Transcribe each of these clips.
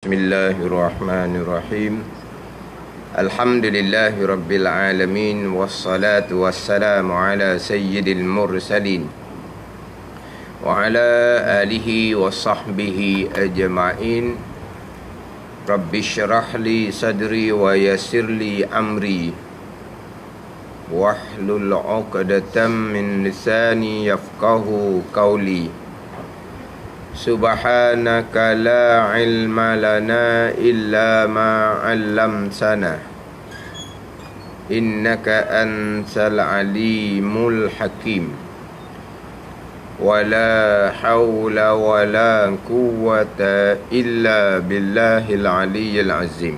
Bismillahirrahmanirrahim. Alhamdulillahi rabbil alamin. Wassalatu wassalamu ala sayyidil mursalin wa ala alihi wa sahbihi ajma'in. Rabbi syrah li sadri wa yassir li amri wahlul 'uqdatam min lisani yafqahu qawli. Subhanaka la ilma lana illa ma 'allamtana innaka antal alimul hakim. Wala hawla wala quwwata illa billahil aliyyil azim.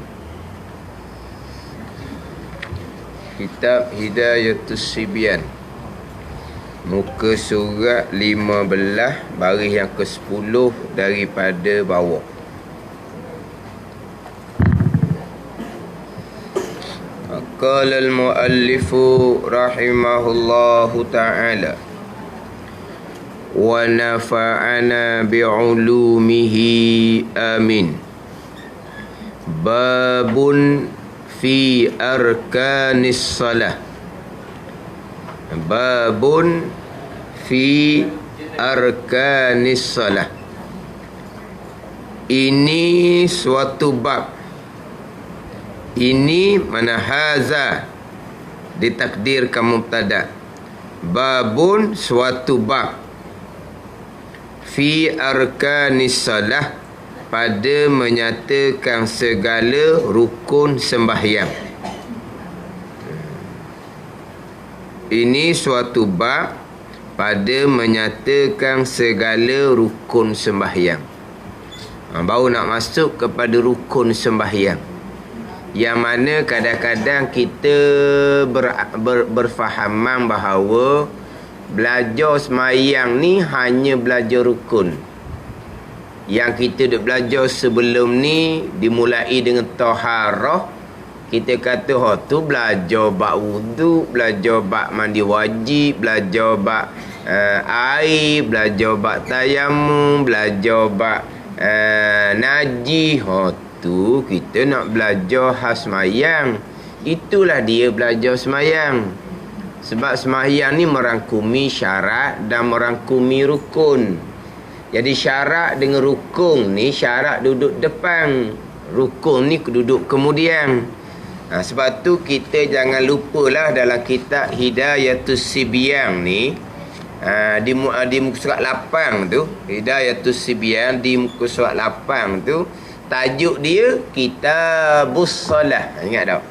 Kitab Hidayatus Sibyan, muka surat 15, baris yang ke-10 daripada bawah. Qala al-muallifu rahimahullahu ta'ala wa nafa'ana bi'ulumihi amin. Babun fi arkanis salah. Babun fi arkanis salah. Ini suatu bab. Ini mana haza ditakdirkan mubtada. Babun suatu bab. Fi arkanis salah, pada menyatakan segala rukun sembahyang. Ini suatu bab pada menyatakan segala rukun sembahyang. Baru nak masuk kepada rukun sembahyang, yang mana kadang-kadang kita berfahaman bahawa belajar sembahyang ni hanya belajar rukun. Yang kita duk belajar sebelum ni dimulai dengan taharah, kita kata tu belajar bab wudu, belajar bab mandi wajib, belajar bab air, belajar bab tayamum, belajar bab najis. Tu kita nak belajar khas sembahyang. Itulah dia belajar sembahyang. Sebab sembahyang ni merangkumi syarat dan merangkumi rukun. Jadi syarat dengan rukun ni, syarat duduk depan, rukun ni duduk kemudian. Sebab tu kita jangan lupalah dalam kitab Hidayatus Sibyan ni, di muka surat 8 tu, Hidayatus Sibyan di muka surat 8 tu, tajuk dia Kitabus Salah. Ingat tak?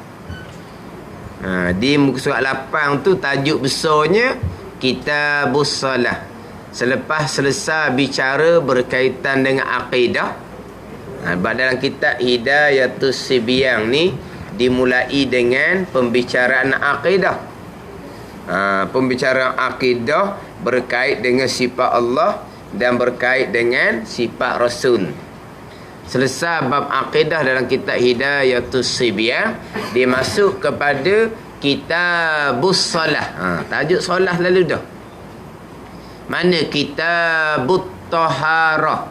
Di muka surat 8 tu tajuk besarnya Kitabus Salah. Selepas selesai bicara berkaitan dengan akidah, dalam kitab Hidayatus Sibyan ni dimulai dengan pembicaraan akidah. Pembicaraan akidah berkait dengan sifat Allah dan berkait dengan sifat Rasul. Selesai bab akidah dalam kitab Hidayatus Sibyan, dia masuk kepada Kitabus Salah. Tajuk solah lalu dah. Mana Kitabut Taharah.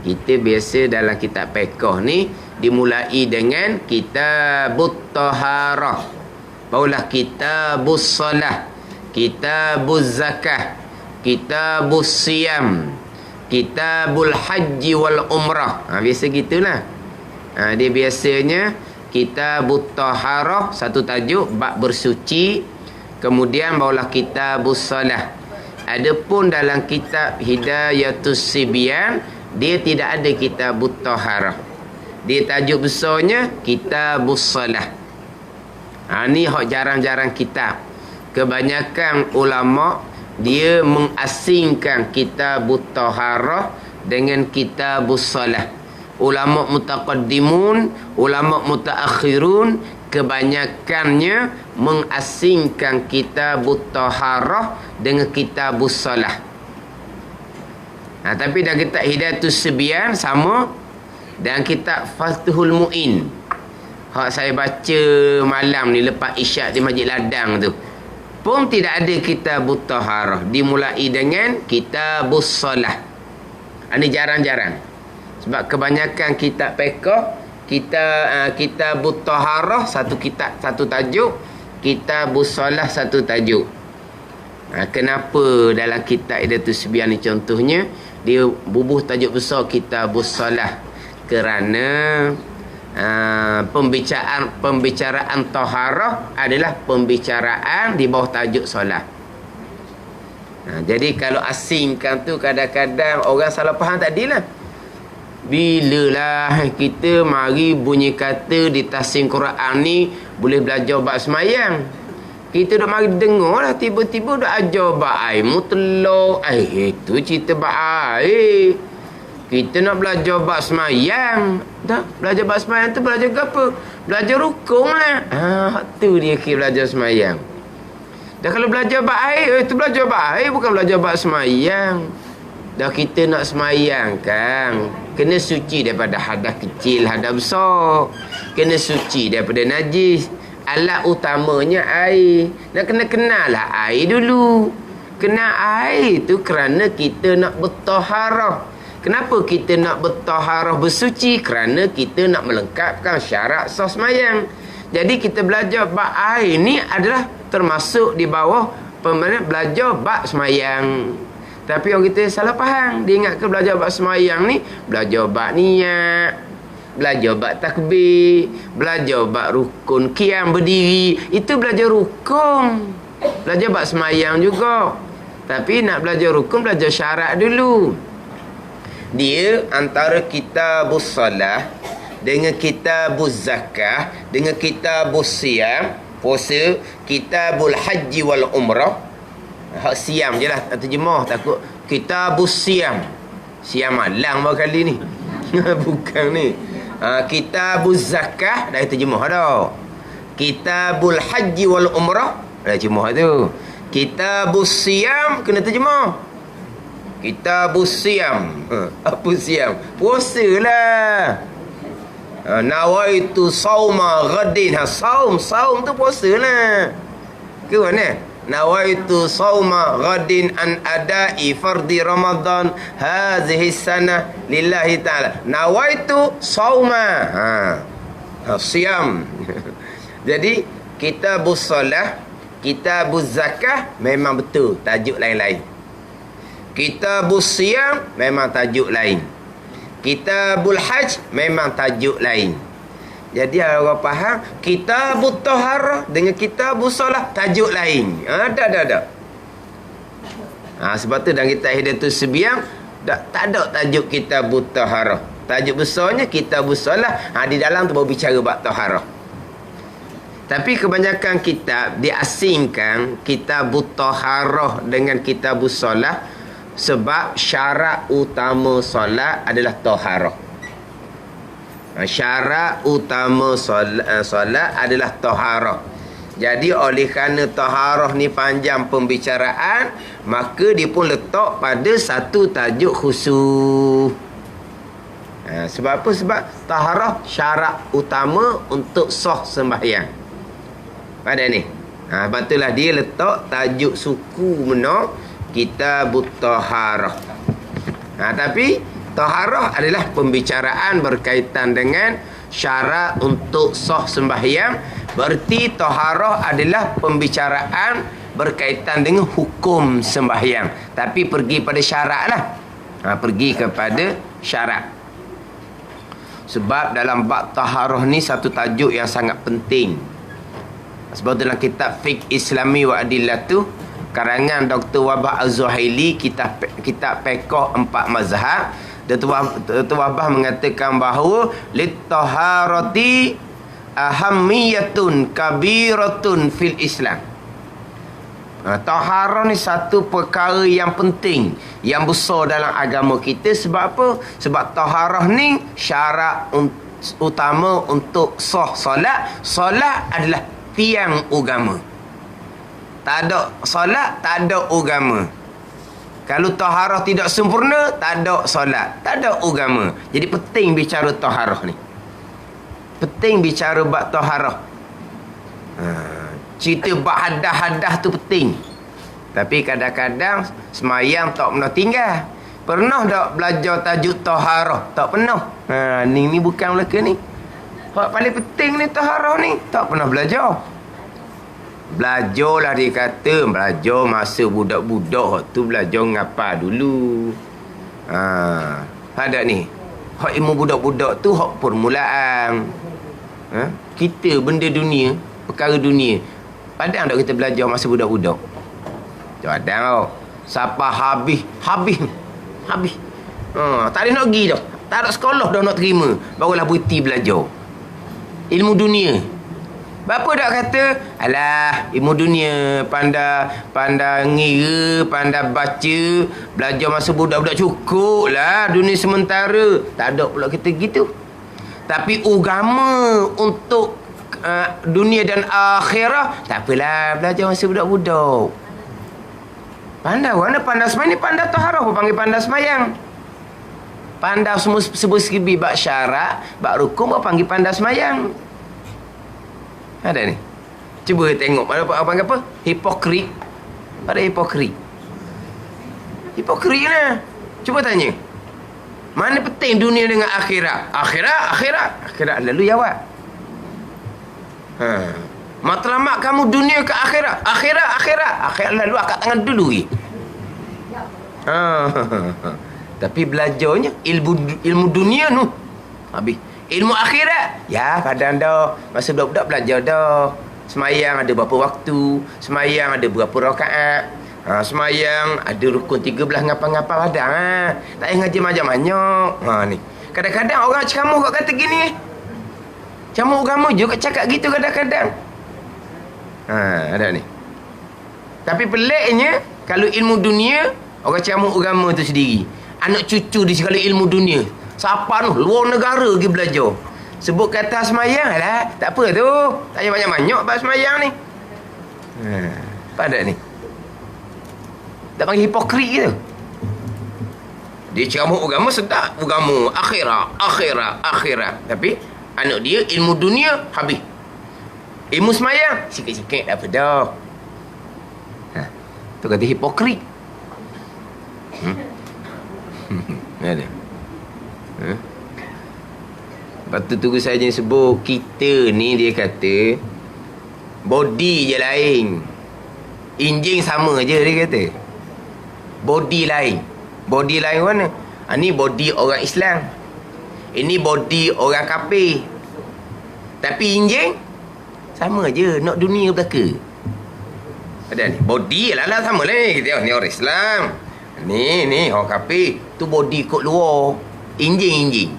Kita biasa dalam kitab fiqh ni dimulai dengan Kitabut Taharah, barulah Kitabus Salah, Kitabuz Zakah, Kitabus Siyam, Kitabul Haji wal Umrah. Biasa gitulah. Dia biasanya Kitabut Taharah satu tajuk, bab bersuci, kemudian barulah Kitabus Salah. Adapun dalam kitab Hidayatus Sibyan, dia tidak ada Kitabut Taharah. Dia tajuk besarnya Kitabus Salah. Ni hak jarang-jarang kitab. Kebanyakan ulama dia mengasingkan Kitabut Taharah dengan Kitabus Salah. Ulama mutaqaddimun, ulama mutaakhirun, kebanyakannya mengasingkan Kitabut Taharah dengan Kitabus Salah. Tapi dalam kitab Hidayatus Sibyan sama, dan kitab Fathul Mu'in, hak saya baca malam ni lepas isyak di Masjid Ladang tu, pun tidak ada Kitabut Taharah, dimulai dengan Kitabus Salah. Ini jarang-jarang. Sebab kebanyakan kitab fiqh, kitabut taharah satu kitab, satu tajuk, kitabus solah satu tajuk. Kenapa dalam kitab Hidayatus Subyaan ni contohnya dia bubuh tajuk besar kitabus solah? Kerana pembicaraan taharah adalah pembicaraan di bawah tajuk solat. Jadi kalau asingkan tu kadang-kadang orang salah faham tadilah. Bilalah kita mari bunyi kata di tafsir Quran ni boleh belajar bab semayang. Kita dah mari dengar lah, tiba-tiba dah ajar bab air mutlak. Itu cerita bab air. Kita nak belajar bab semayang. Tak, belajar bab semayang tu belajar apa? Belajar rukun lah. Tu dia kira belajar semayang. Dah kalau belajar bab air, itu belajar bab air, bukan belajar bab semayang. Dah kita nak semayang kan, kena suci daripada hadas kecil, hadas besar. Kena suci daripada najis. Alat utamanya air. Nak kena kenal lah air dulu. Kenal air tu kerana kita nak bertaharah. Kenapa kita nak bertaharah bersuci? Kerana kita nak melengkapkan syarat sah semayang. Jadi kita belajar bab air ni adalah termasuk di bawah belajar bab semayang. Tapi orang kita salah faham. Dia ingat ke belajar bab semayang ni belajar bab niat, belajar bab takbir, belajar bab rukun qiyam berdiri. Itu belajar rukun. Belajar bab semayang juga. Tapi nak belajar rukun, belajar syarat dulu. Dia antara kitabus salah dengan kitabuz zakah dengan kitabus siyam, puasa, kitabul haji wal umrah. Hak siam je lah, terjemah takut. Kitabus siam. Siam malang baru kali ni. Bukan ni. Kitabuz zakah, dah terjemah dah. Kitabul haji wal umrah, dah terjemah tu. Kitabus siam, kena terjemah. Kitabus siam. Apa siam? Puasa lah. Nawaitu sauma ghadin. Saum tu puasa lah. Ke mana? Nawaitu sauma ghadin an adai fardi Ramadan hazihi sanah lillahi ta'ala. Nawaitu sauma. Siam. Jadi kitabus salah, kitabuz zakah memang betul tajuk lain-lain. Kitabus siyam memang tajuk lain. Kitabul haj memang tajuk lain. Jadi orang faham kitabut taharah dengan kitabus solah tajuk lain. Dah. Sebab tu dalam kitab Hidayatus Subyaan tak ada tajuk kitabut taharah. Tajuk besarnya kitabus solah. Di dalam tu baru bicara bab taharah. Tapi kebanyakan kitab diasingkan kitabut taharah dengan kitabus solah sebab syarat utama solat adalah taharah. Syarat utama solat adalah taharah. Jadi oleh kerana taharah ni panjang pembicaraan, maka dia pun letak pada satu tajuk khusus. Sebab apa? Sebab taharah syarat utama untuk sah sembahyang. Pada ni. Betullah dia letak tajuk suku mana kitabut taharah. Tapi taharah adalah pembicaraan berkaitan dengan syarat untuk sah sembahyang. Berarti taharah adalah pembicaraan berkaitan dengan hukum sembahyang. Tapi pergi pada syarat lah. Pergi kepada syarat. Sebab dalam bab taharah ni satu tajuk yang sangat penting. Sebab dalam kitab Fiqh Islami wa Adillatu karangan Dr. Wahbah Az-Zuhaili, kitab fiqh 4 mazhab, Dr. Wahbah mengatakan bahawa lit-taharati ahammiyatun kabiratun fil Islam. Taharah ni satu perkara yang penting, yang besar dalam agama kita. Sebab apa? Sebab taharah ni syarat utama untuk sah solat. Solat adalah tiang agama. Tak ada solat, tak ada agama. Kalau taharah tidak sempurna, tak ada solat, tak ada agama. Jadi penting bicara taharah ni. Penting bicara bab taharah. Cerita bab hadas-hadas tu penting. Tapi kadang-kadang semayang tak pernah tinggal. Pernah tak belajar tajuk taharah? Tak pernah. Ni bukan Melaka ni. Hak paling penting ni taharah ni. Tak pernah belajar. Belajarlah dia kata. Belajar masa budak-budak. Hak tu belajar ngapa dulu. Ada ni. Hak ilmu budak-budak tu hak permulaan. Kita benda dunia, perkara dunia. Padang tak kita belajar masa budak-budak? Padang tau. Siapa habis. Tak ada nak pergi dah. Tak ada sekolah dah nak terima. Barulah berhenti belajar. Ilmu dunia. Bapa tak kata, alah, ilmu dunia, pandai ngira, pandai baca, belajar masa budak-budak cukup lah, dunia sementara. Tak ada pula kita gitu. Tapi agama untuk dunia dan akhirah, tak apalah, belajar masa budak-budak. Pandai mana pandai semayang ni, pandai taharah pun panggil pandai semayang. Pandai semua sebut-sebi bak syarat, bak rukun pun panggil pandai semayang. Ada ni. Cuba tengok panggil apa? Hipokrit. Ada hipokrit. Hipokrit lah. Cuba tanya. Mana penting dunia dengan akhirat? Akhirat. Lalu jawab. Matlamat kamu dunia ke akhirat? Akhirat lalu akak tangan dulu. Tapi belajarnya ilmu dunia tu. Habis. Ilmu akhirat. Ya, padahal dah. Masa budak-budak belajar dah. Semayang ada berapa waktu. Semayang ada berapa rakaat. Semayang ada rukun 13 ngapa-ngapa padang. Tak payah ngaji banyak-banyak. Ni. Kadang-kadang orang ceramah kat kata gini. Ceramah agama je kat cakap gitu kadang-kadang. Ada ni. Tapi peliknya, kalau ilmu dunia, orang ceramah agama tu sendiri. Anak cucu dia kalau ilmu dunia. Siapa tu? Luar negara pergi belajar. Sebut kata semayang lah. Tak apa tu. Tak payah banyak-banyak bab semayang ni. Apa ada ni? Tak panggil hipokrit gitu. Dia ceramah agama sedap. Agama, akhirat. Tapi anak dia ilmu dunia habis. Ilmu semayang sikit-sikit tak apa dah. Tu kata hipokrit. Ada. Lepas tu tunggu saja sebut kita ni dia kata body je lain. Enjin sama je dia kata. Body lain mana? Ni body orang Islam. Ini body orang kafir. Tapi enjin sama je, nak dunia belaka. Ada ni body lah sama lah ni. Kita ni orang Islam. Ni orang kafir. Tu body kot luar. Enjin.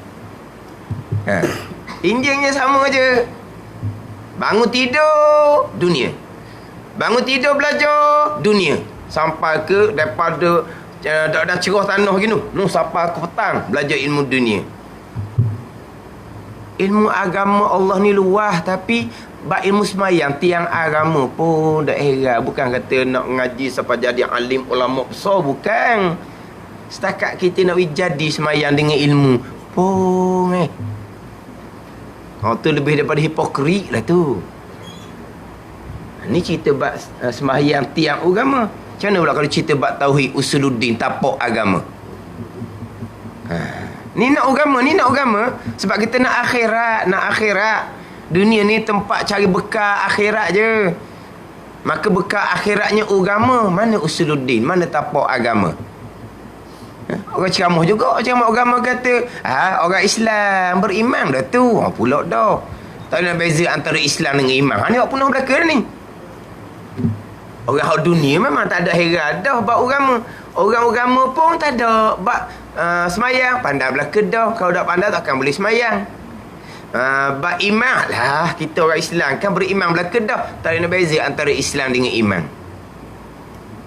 Enjinnya sama je. Bangun tidur dunia. Bangun tidur belajar dunia. Sampai ke daripada dah cerah tanah gini. Sampai ke petang belajar ilmu dunia. Ilmu agama Allah ni luas, tapi bab ilmu semayang tiang agama pun dah heran. Bukan kata nak ngaji sampai jadi alim ulama besar, bukan. Setakat kita nak jadi semayang dengan ilmu pun tu lebih daripada hipokrit lah tu. Ni cerita bab semayang tiang agama. Macam mana pula kalau cerita bab tauhid usuluddin, tapak agama? Ni nak agama sebab kita nak akhirat. Dunia ni tempat cari bekal akhirat je. Maka bekal akhiratnya agama. Mana usuluddin, mana tapak agama? Orang ceramah juga, ceramah agama kata orang Islam beriman dah tu. Pula dah. Tak ada beza antara Islam dengan iman. Ni awak punah belaka ni. Orang hak dunia memang tak ada heran dah bab agama. Orang agama pun tak ada bab semayang. Pandai belaka dah. Kalau tak pandai takkan boleh semayang. Bab iman lah. Kita orang Islam kan beriman belaka dah. Tak ada beza antara Islam dengan iman.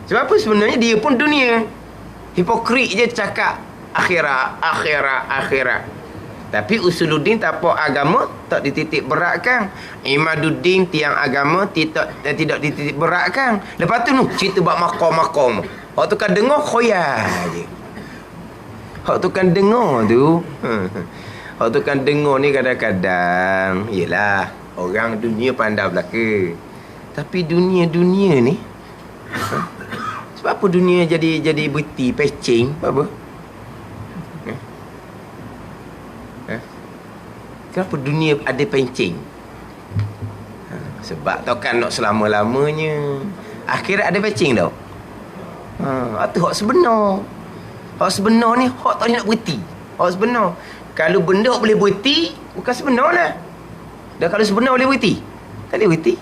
Sebab apa sebenarnya dia pun dunia. Hipokrit je cakap akhirat. Tapi usuluddin tapak agama tak dititik beratkan. Imaduddin tiang agama tidak dititik beratkan. Lepas tu cerita bab maqam. Hak tu kan dengar khoyal je. Hak tu kan dengar tu. Hak tu kan dengar ni kadang-kadang yelah orang dunia pandai belaka. Tapi dunia ni sebab apa dunia jadi berhenti patching? Apa? Kenapa dunia ada pencing? Sebab tau kan nak selama-lamanya. Akhirat ada pencing tau. Itu hak sebenar. Hak sebenar ni hak tak boleh nak berhenti. Hak sebenar. Kalau benda boleh berhenti, bukan sebenar lah. Dan kalau sebenar boleh berhenti, tak boleh berhenti.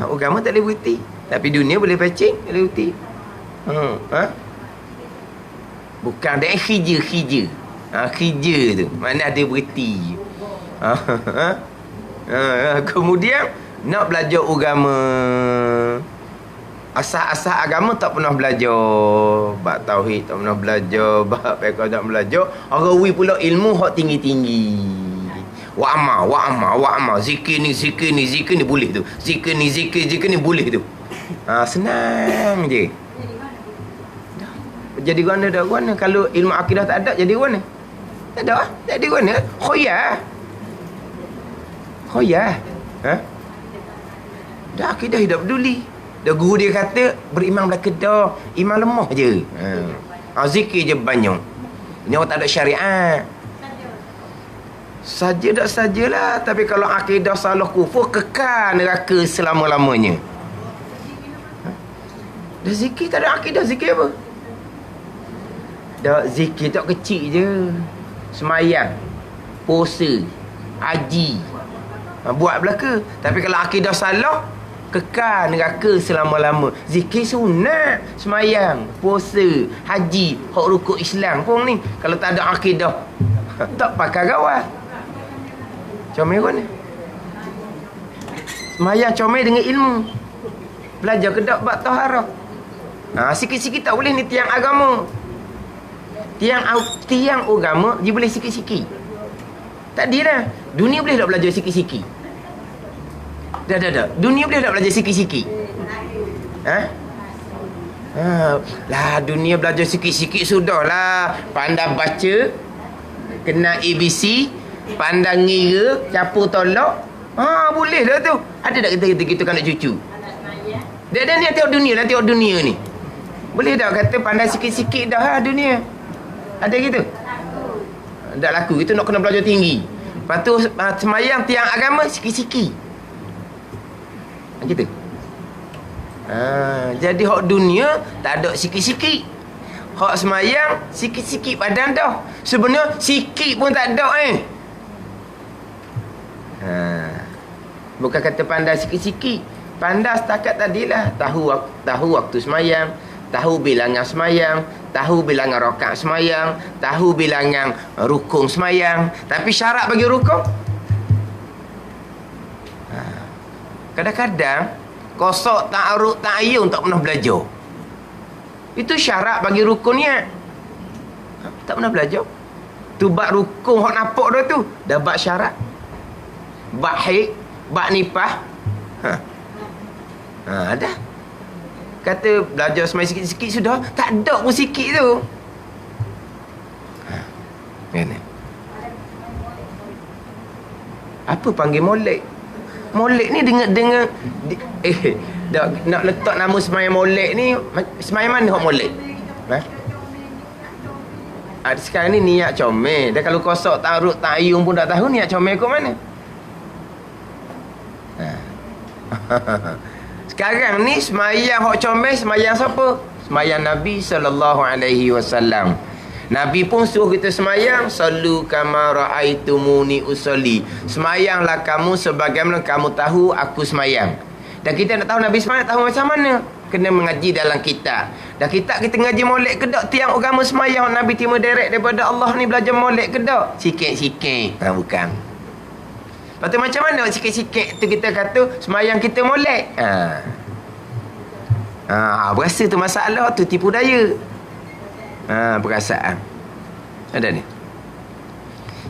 Agama tak boleh berhenti. Tapi dunia boleh pencing, tak boleh berhenti. Bukan dia khija. Khija tu mana ada berhenti. Kemudian nak belajar agama, asas-asas agama tak pernah belajar. Bab tauhid tak pernah belajar, bab fiqh tak belajar. Arawi pula ilmu hak tinggi-tinggi. Wa amal. Zikir ni boleh tu. Zikir ni boleh tu. Senang je. Jadi guna dah guna. Kalau ilmu akidah tak ada, jadi guna. Tak ada. Jadi guna. Khoyah. Dah akidah tidak peduli. Dah guru dia kata beriman belakang iman lemah je. Zikir je banyak. Ini orang tak ada syariat. Sajalah. Tapi kalau akidah salah kufur, kekal neraka selama-lamanya. Dah zikir tak ada akidah, zikir apa? Dah zikir tak kecil je. Semayang, puasa, haji, buat belaka. Tapi kalau akidah salah, kekal neraka selama-lama. Zikir sunat, semayang, puasa, haji, hak rukuk Islam pun ni. Kalau tak ada akidah, tak pakai gawat. Comel kan ni? Semayang comel dengan ilmu. Belajar ke tak bab taharah. Sikit-sikit tak boleh ni tiang agama. Tiang agama dia boleh sikit-sikit. Tak dia dah. Dunia boleh tak belajar sikit-sikit? Dah. Dunia boleh tak belajar sikit-sikit? Lah dunia belajar sikit-sikit sudahlah. Pandai baca, kenal ABC, pandai ngira, capur tolak. Boleh dah tu. Ada tak kita kan nak cucu? Dia ni tengok dunia ni. Boleh tak kata pandai sikit-sikit dah dunia? Ada gitu? Tak laku. Itu nak kena belajar tinggi. Lepas tu semayang tiang agama sikit-sikit. Gitu. Jadi hak dunia tak ada sikit-sikit. Hak semayang sikit-sikit badan dah. Sebenarnya sikit pun tak ada Bukan kata pandai sikit-sikit. Pandai setakat tadilah. Tahu waktu semayang, tahu bilangan semayang, tahu bilangan rakaat semayang, tahu bilangan rukun semayang. Tapi syarat bagi rukun, kadang-kadang kosok ta'aruk ta'ayun tak pernah belajar. Itu syarat bagi rukunnya. Tak pernah belajar. Tu bab rukun hak nampak dah tu. Dah bab syarat. Bab haid, bab nipah. Dah. Kata belajar semayang sikit-sikit sudah. Tak ada pun sikit tu. Mana? Apa panggil molek? Molek ni dengan nak letak nama semayang molek ni, semayang mana hak molek? Sekarang ni niat comel. Dan kalau kosok ta'aruk ta'ayun pun tak tahu niat comel kot mana. Sekarang ni semayang hak comel, semayang siapa? Semayang Nabi SAW. Nabi pun suruh kita semayang, sallu kama ra'aitumuni usolli. Semayanglah kamu sebagaimana kamu tahu aku semayang. Dan kita nak tahu Nabi semayang, tahu macam mana? Kena mengaji dalam kitab. Dan kitab kita ngaji molek ke tak? Tiang agama semayang Nabi terima direct daripada Allah ni belajar molek ke tak? Sikit-sikit. Bukan. Lepas tu macam mana sikit-sikit tu kita kata semayang kita molek? Berasa tu masalah tu, tipu daya. Perasaan. Ada ni.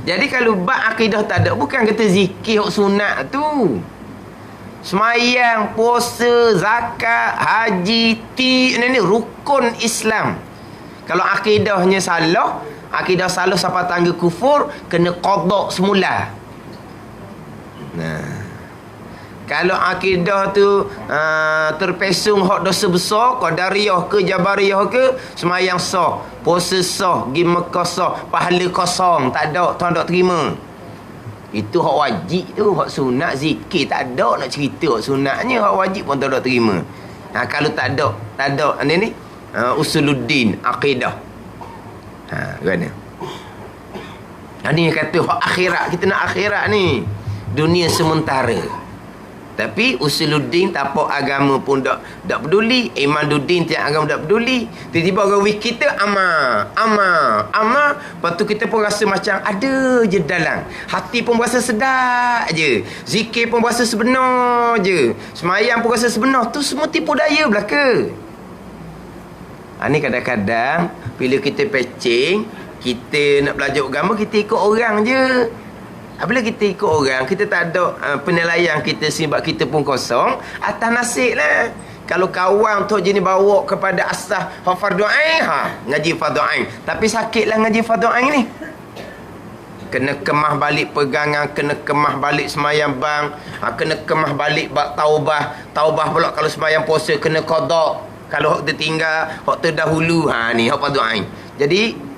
Jadi kalau bab akidah tak ada, bukan kata zikir sunat tu. Semayang, puasa, zakat, haji, ni rukun Islam. Kalau akidahnya salah, akidah salah sampai tangga kufur, kena qada semula. Kalau akidah tu terpesong hak dosa besar, qadariyah ke jabariyah ke, semayang sah, puasa sah, pergi Mekah sah, pahala kosong, tak ada, tak ada terima. Itu hak wajib tu. Hak sunat zikir tak ada nak cerita hak sunatnya. Hak wajib pun tak ada terima. Kalau tak ada ni usuluddin, akidah. Gimana? Ni kata hak akhirat. Kita nak akhirat ni. Dunia sementara. Tapi usuluddin tapak agama pun tak peduli. Imaduddin tiap agama tak peduli. Tiba-tiba orang wik kita amal. Lepas tu kita pun rasa macam ada je dalam. Hati pun rasa sedap je. Zikir pun rasa sebenar je. Semayang pun rasa sebenar. Tu semua tipu daya belaka. Ni kadang-kadang bila kita pecing, kita nak belajar agama, kita ikut orang je. Bila kita ikut orang, kita tak ada penilaian kita sebab kita pun kosong, atas nasib lah. Kalau kawan tu jenis bawa kepada asas fardu ain, ngaji fardu ain. Tapi sakitlah ngaji fardu ain ni. Kena kemah balik pegangan, kena kemah balik semayang bang, kena kemah balik bak taubah. Taubah pula kalau semayang puasa kena qada. Kalau hak tertinggal, hak terdahulu, ni hak fardu ain. Jadi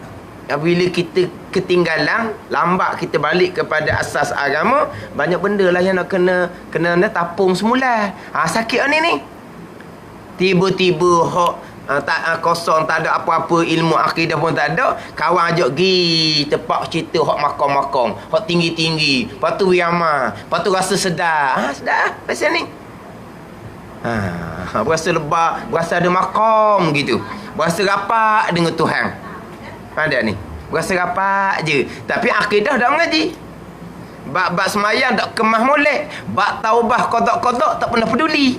bila kita ketinggalan, lambat kita balik kepada asas agama, banyak benda lah yang nak kena tapung semula. Sakit ni. Tiba-tiba hak tak kosong, tak ada apa-apa, ilmu akidah pun tak ada. Kawan ajak pergi tempat cerita hak makam-makam, hak tinggi-tinggi. Lepas tu wiama, lepas tu rasa sedar. Sedar pasal ni. Berasa lebar, berasa ada makam gitu. Berasa rapat dengan Tuhan. Ada ni. Berasa rapat je. Tapi akidah dah mengaji. Bab semayang tak kemah molek. Bab taubah kodok-kodok tak pernah peduli.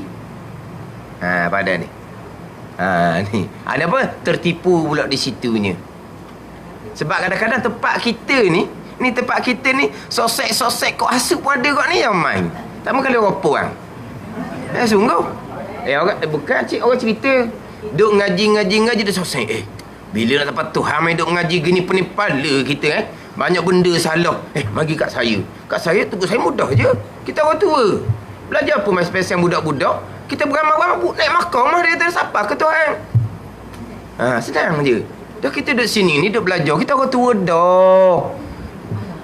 Pada ni. Ni. Ada apa? Tertipu pula di situnya. Sebab kadang-kadang tempat kita ni, tempat kita ni, sosek-sosek kok hasut pun ada kat ni yang main. Tak mahu kali orang puang. Sungguh. Bukan cik, orang cerita. Duk ngaji dia sosek. Bila nak dapat Tuhan main duk ngaji gini pening kepala kita banyak benda salah. Bagi kat saya. Kat saya tugas saya mudah je. Kita orang tua. Belajar apa main spesial budak-budak. Kita beramal-beramal naik makam dia kata siapa ke Tuhan. Senang je. Dah kita duduk sini ni duduk belajar. Kita orang tua dah.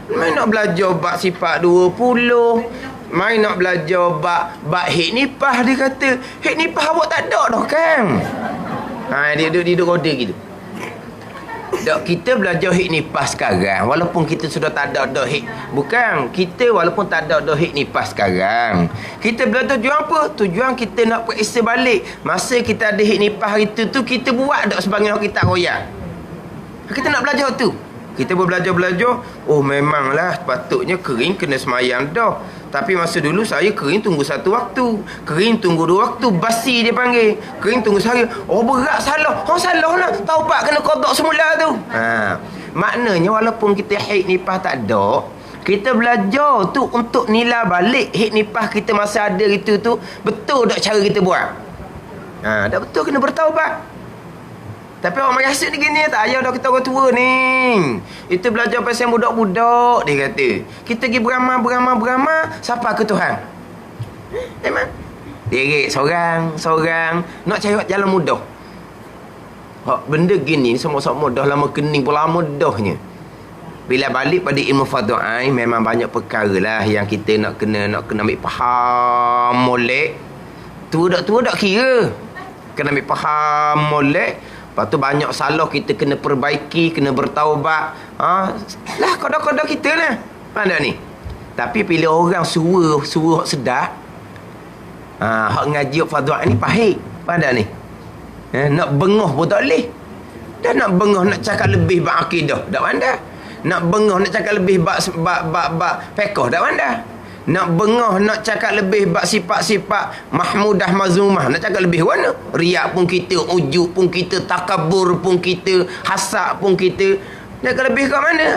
Main nak belajar bab sifat 20. Main nak belajar bab hik nipah dia kata. Hik nipah awak tak ada dah kan. Dia duduk kode gitu. Kita belajar hik nipah sekarang walaupun kita sudah tak ada hik. Bukan, kita walaupun tak ada hik nipah sekarang, kita belajar tujuan apa? Tujuan kita nak periksa balik. Masa kita ada hik nipah itu tu, kita buat tak sebagai orang kita royak. Kita nak belajar tu. Kita belajar. Oh memanglah patutnya kering kena semayang dah. Tapi masa dulu saya kering tunggu 1 waktu, kering tunggu 2 waktu, basi dia panggil. Kering tunggu sehari. Oh berat salah. Salah lah. Taubat kena kodok semula tu. Maknanya walaupun kita hik nipah tak ada, kita belajar tu untuk nilai balik hik nipah kita masa ada itu tu. Betul tak cara kita buat? Tak betul kena bertaubat. Tapi orang biasa ni gini, tak payah dah kita orang tua ni. Itu belajar pasal budak-budak, dia kata. Kita pergi beramal, siapa ke Tuhan? Memang. Deret seorang. Nak cari jalan mudah. Benda gini, semua-semua dah lama kening pun lama dahnya. Bila balik pada ilmu fardu ain, memang banyak perkara lah yang kita nak kena ambil faham molek. Tua tak kira. Kena ambil faham molek. Lepas tu banyak salah kita kena perbaiki, kena bertaubat. Lah kodok-kodok kita lah. Faham ni? Tapi bila orang suruh hak sedar, hak ngaji fardu ain ni pahit. Faham ni? Nak bengah pun tak boleh. Dah nak bengah nak cakap lebih bab akidah, tak pandai. Nak bengah nak cakap lebih bab fiqh, tak pandai. Nak bengah nak cakap lebih bab sifat-sifat mahmudah mazmumah, nak cakap lebih mana? Riak pun kita, ujub pun kita, takabur pun kita, hasad pun kita. Nak lebih kat mana?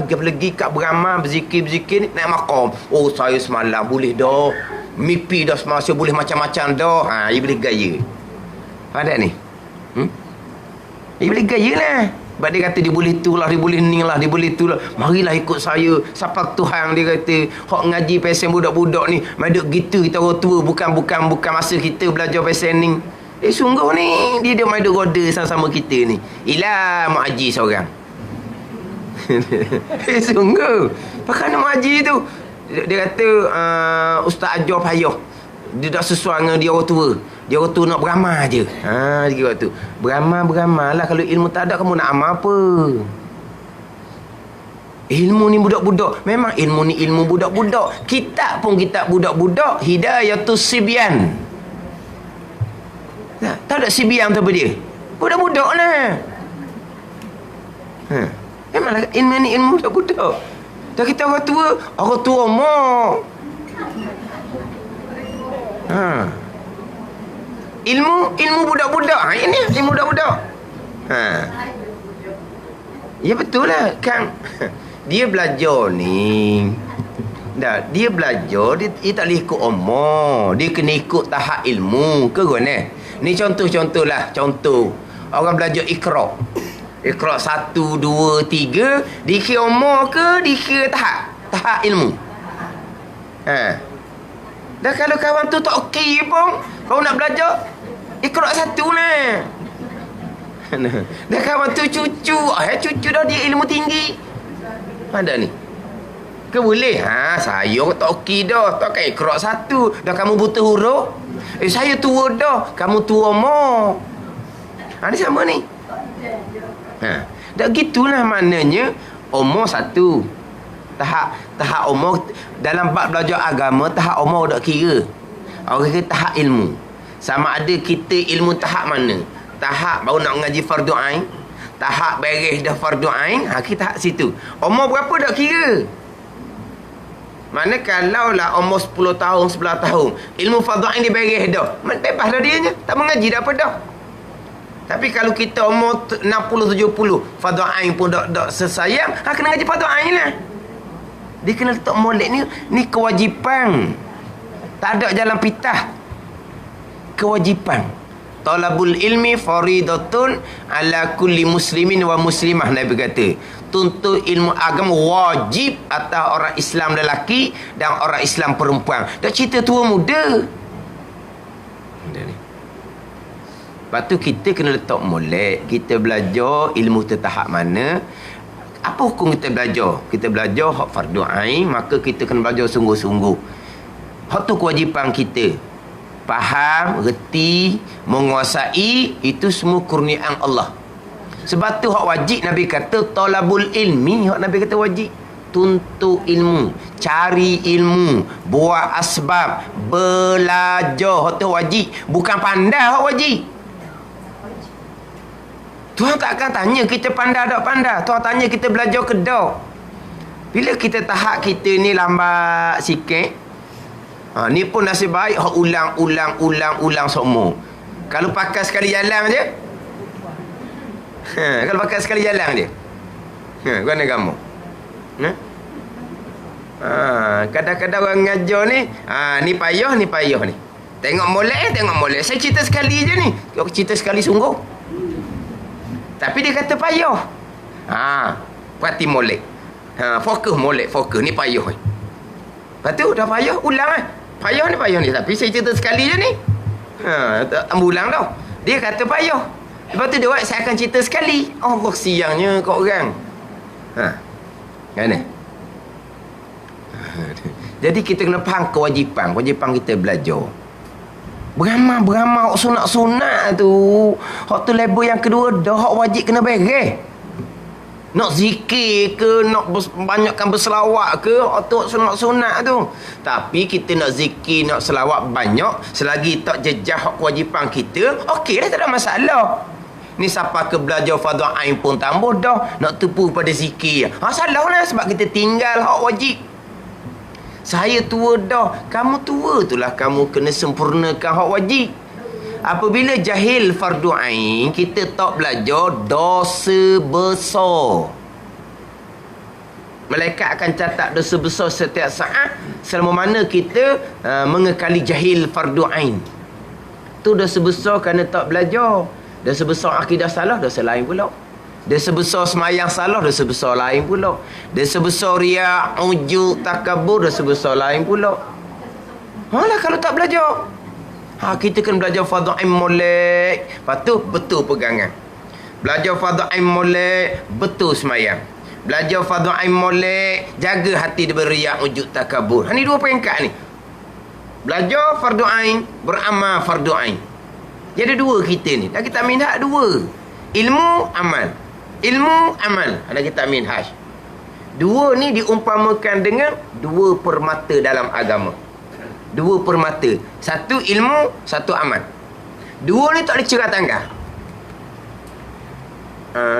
Pergi kat beramal, berzikir ni, naik makam. Oh saya semalam boleh dah. Mimpi dah semasa boleh macam-macam dah. Dia boleh gaya. Faham tak ni? Dia boleh gaya lah. Sebab dia kata dia boleh tu lah, dia boleh ni lah, dia boleh tu lah. Marilah ikut saya. Siapa Tuhan dia kata. Hak ngaji pasal budak-budak ni. Maduk gitu kita orang tua. Bukan masa kita belajar pasal ni. Sungguh ni. Dia maduk roda sama-sama kita ni. Ilah mak haji seorang. Sungguh. Pakai nama haji tu. Dia kata Ustaz ajar payah. Dia tak sesuai dengan dia orang tua. Dia orang tua nak beramal je. Dia kata tu. Beramal lah. Kalau ilmu tak ada, kamu nak amal apa? Ilmu ni budak-budak. Memang ilmu ni ilmu budak-budak. Kitab pun kitab budak-budak. Hidayatus Sibyan. Tahu tak Sibyan tu apa dia? Budak-budak lah. Memanglah ilmu ni ilmu budak-budak. Tak kita orang tua mak. Ilmu budak-budak. Ini ilmu budak-budak. Ya betul lah Kang. Dia belajar ni. Dia belajar, dia tak boleh ikut umur. Dia kena ikut tahap ilmu. Ke guna? Ni contoh lah. Contoh. Orang belajar Iqra. Iqra 1, 2, 3. Dikira umur ke dikira tahap ilmu? Dan kalau kawan tu tak okey pun, kau nak belajar Iqra 1 lah. Dan kawan tu cucu dah dia ilmu tinggi. Ada ni. Ke boleh? Saya tak okey dah. Takkan Iqra 1. Dah kamu buta huruf. Saya tua dah. Kamu tua umur. Dia sama ni. Dah gitulah maknanya umur 1. Tahap umur dalam bab belajar agama, tahap umur dak kira. Orang kata tahap ilmu. Sama ada kita ilmu tahap mana? Tahap baru nak mengaji fardu ain, tahap beres dah fardu ain, kita tahap situ. Umur berapa dak kira. Mana kalau lah umur 10 tahun, 11 tahun, ilmu fardu ain dia beres dah. Bebas dah dia je, tak mengaji dah apa dah. Tapi kalau kita umur 60, 70, fardu ain pun dak sesayang, kena ngaji fardu ain lah. Dia kena letak molek ni kewajipan. Tak ada jalan pitah. Kewajipan. Talabul ilmi faridatun ala kulli muslimin wa muslimah, Nabi kata. Tuntut ilmu agama wajib atas orang Islam lelaki dan orang Islam perempuan. Tak cerita tua muda. Lepas tu kita kena letak molek. Kita belajar ilmu tahap mana. Apa hukum kita belajar? Kita belajar hak fardu ain, maka kita kena belajar sungguh-sungguh. Hak tu kewajipan kita. Faham, reti, menguasai, itu semua kurniaan Allah. Sebab tu hak wajib Nabi kata talabul ilmi, hak Nabi kata wajib. Tuntut ilmu, cari ilmu, buat asbab, belajar, hak tu wajib. Bukan pandai hak wajib. Tuhan tak akan tanya kita pandai tak pandai. Tuhan tanya kita belajar ke tak. Bila kita tahap kita ni lambat sikit, ni pun nasib baik hak ulang semua. Kalau pakai sekali jalan je, kalau pakai sekali jalan je, mana kamu? Kadang-kadang orang ngajar ni, ni payah ni. Tengok molek. Saya cerita sekali je ni. Cerita sekali sungguh. Tapi dia kata payah. Perhati molek. Fokus molek, fokus. Ni payah ni. Lepas tu dah payah, ulang lah. Payah ni. Tapi saya cerita sekali je ni. Tak ulang dah. Dia kata payah. Lepas tu dia buat, saya akan cerita sekali. Allah siangnya kau orang. Kan ni? Jadi kita kena faham kewajipan kita belajar. Beramal sunat tu. Hak tu level yang kedua dah, hak wajib kena beres. Nak zikir ke, nak banyakkan berselawat ke, hak tu sunat tu. Tapi kita nak zikir, nak selawat banyak, selagi tak jejak hak kewajipan kita, okeylah, tak ada masalah. Ni siapa ke belajar fardu ain pun tambah dah, nak tepu pada zikir. Salah lah, sebab kita tinggal hak wajib. Saya tua dah. Kamu tua itulah kamu kena sempurnakan hak wajib. Apabila jahil fardu ain, kita tak belajar, dosa besar. Malaikat akan catat dosa besar setiap saat selama mana kita mengekali jahil fardu ain. Tu dosa besar kerana tak belajar. Dosa besar akidah salah, dosa lain pula. Dosa besar semayang salah, dosa besar lain pula. Dosa besar riak, ujub, takabur, dosa besar lain pula. Lah kalau tak belajar. Kita kena belajar fardu ain molek. Lepas tu betul pegangan. Belajar fardu ain molek, betul semayang. Belajar fardu ain molek, jaga hati dia beriak wujud takabur. Ni dua peringkat ni. Belajar fardu ain, beramal fardu ain. Jadi dua kita ni. Dalam kitab minhaj dua. Ilmu, amal. Ilmu, amal. Ada kitab minhaj. Dua ni diumpamakan dengan dua permata dalam agama. Dua permata. Satu ilmu, satu amal. Dua ni tak boleh cerah tangga.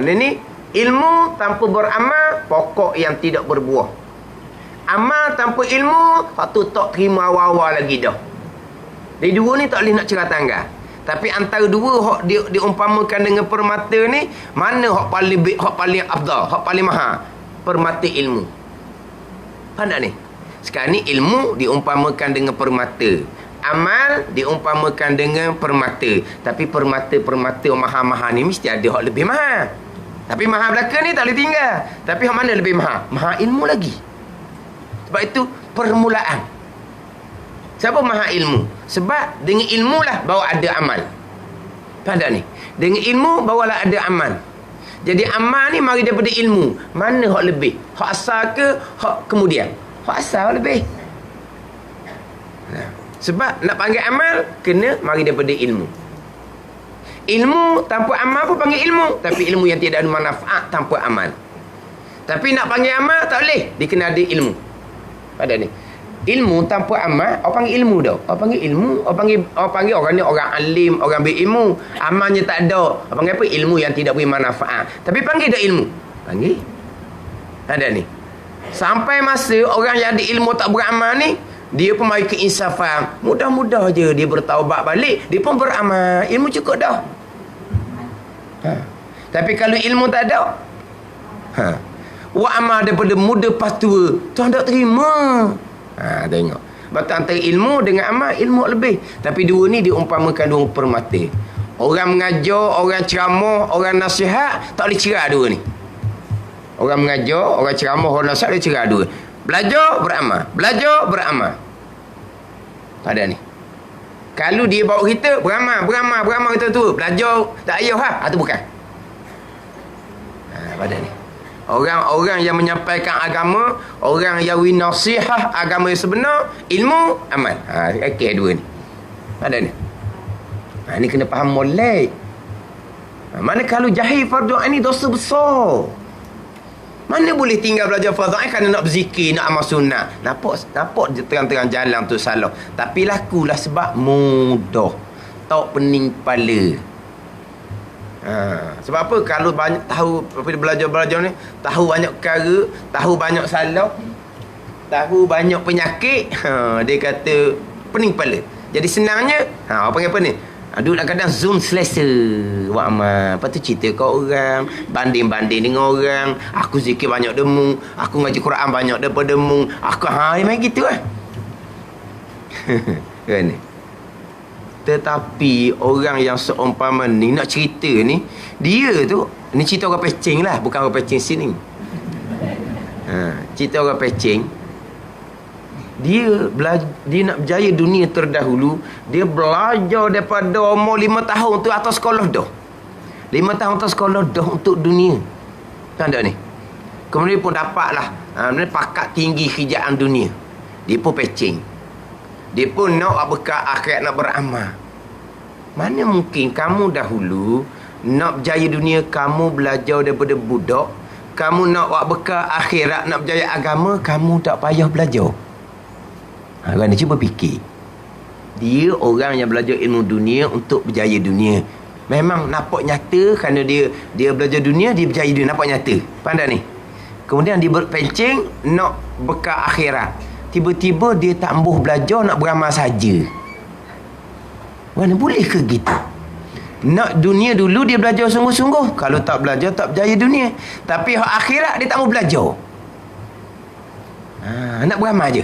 Ni ilmu tanpa beramal, pokok yang tidak berbuah. Amal tanpa ilmu, satu tak terima awal-awal lagi dah. Jadi dua ni tak boleh nak cerah tangga. Tapi antara dua hak diumpamakan dengan permata ni, mana hak paling afdal, hak paling mahal? Permata ilmu. Faham tak ni? Sekarang ni ilmu diumpamakan dengan permata. Amal diumpamakan dengan permata. Tapi permata mahal-mahal ni mesti ada hak lebih mahal. Tapi mahal belaka ni tak boleh tinggal. Tapi hak mana lebih mahal? Mahal ilmu lagi. Sebab itu permulaan. Siapa mahal ilmu? Sebab dengan ilmu lah baru ada amal. Faham tak ni? Dengan ilmu barulah ada amal. Jadi amal ni mari daripada ilmu. Mana hak lebih? Hak asal ke hak kemudian? Hak asal lebih. Sebab nak panggil amal, kena mari daripada ilmu. Ilmu tanpa amal pun panggil ilmu. Tapi ilmu yang tidak ada manfaat tanpa amal. Tapi nak panggil amal tak boleh. Dia kena ada ilmu. Pada ni. Ilmu tanpa amal, orang panggil ilmu dah. Orang panggil ilmu, orang panggil orang ni orang alim, orang berilmu. Amalnya tak ada. Orang panggil apa? Ilmu yang tidak beri manfaat. Tapi panggil dah ilmu. Panggil. Ada ni. Sampai masa orang yang ada ilmu tak beramal ni, dia pun mari keinsafan. Mudah-mudah je dia bertaubat balik, dia pun beramal. Ilmu cukup dah. Tapi kalau ilmu tak ada, wa amal daripada muda pas tua, tuan tak terima. Tengok. Betul antara ilmu dengan amal, ilmu lebih. Tapi dua ni diumpamakan dua permata. Orang mengajar, orang ceramah, orang nasihat, tak boleh cerah dua ni. Orang mengajar, orang ceramah, orang nasihat, boleh cerah dua. Belajar, beramal. Belajar, beramal. Pada ni. Kalau dia bawa kita, beramal kita tu. Belajar, tak payah Itu bukan. Pada ni. Orang yang menyampaikan agama, orang yang winasihah agama yang sebenar, ilmu, amal. Okey dua ni. Ada ni. Ni kena faham molek. Mana kalau jahil fardu ain ni dosa besar. Mana boleh tinggal belajar fardu ain kerana nak berzikir, nak amal sunnah. Nampak terang-terang jalan tu salah. Tapi lakulah sebab mudah. Tak pening kepala. Sebab apa? Kalau banyak tahu belajar ni, tahu banyak perkara, tahu banyak salah, tahu banyak penyakit, dia kata pening kepala. Jadi senangnya, apa panggil apa ni? Duduk kadang zoom selesa buat amal. Lepas tu cerita kat orang, banding-banding dengan orang. Aku zikir banyak demu, aku ngaji Quran banyak daripada demu. Aku main gitu lah. Kan ni. Tetapi orang yang seumpama ni nak cerita ni, dia tu ni cerita orang pecing lah, bukan orang pecing sini. Cerita orang pecing, dia nak berjaya dunia terdahulu, dia belajar daripada umur 5 tahun tu atas sekolah dah. 5 tahun atas sekolah dah untuk dunia. Kan tak ni? Kemudian pun dapatlah pakat tinggi kerjaan dunia. Dia pun pecing. Dia pun nak bekal akhirat, nak beramal. Mana mungkin kamu dahulu nak berjaya dunia, kamu belajar daripada budak. Kamu nak bekal akhirat, nak berjaya agama, kamu tak payah belajar. Kan cuba fikir. Dia orang yang belajar ilmu dunia untuk berjaya dunia. Memang nampak nyata kerana dia belajar dunia, dia berjaya dunia, nampak nyata. Pandai ni. Kemudian dia berpencing nak bekal akhirat. Tiba-tiba dia tak ambuh belajar, nak beramal saja. Mana boleh ke gitu? Nak dunia dulu dia belajar sungguh-sungguh. Kalau tak belajar tak berjaya dunia. Tapi hak akhirat dia tak mau belajar. Nak beramal je.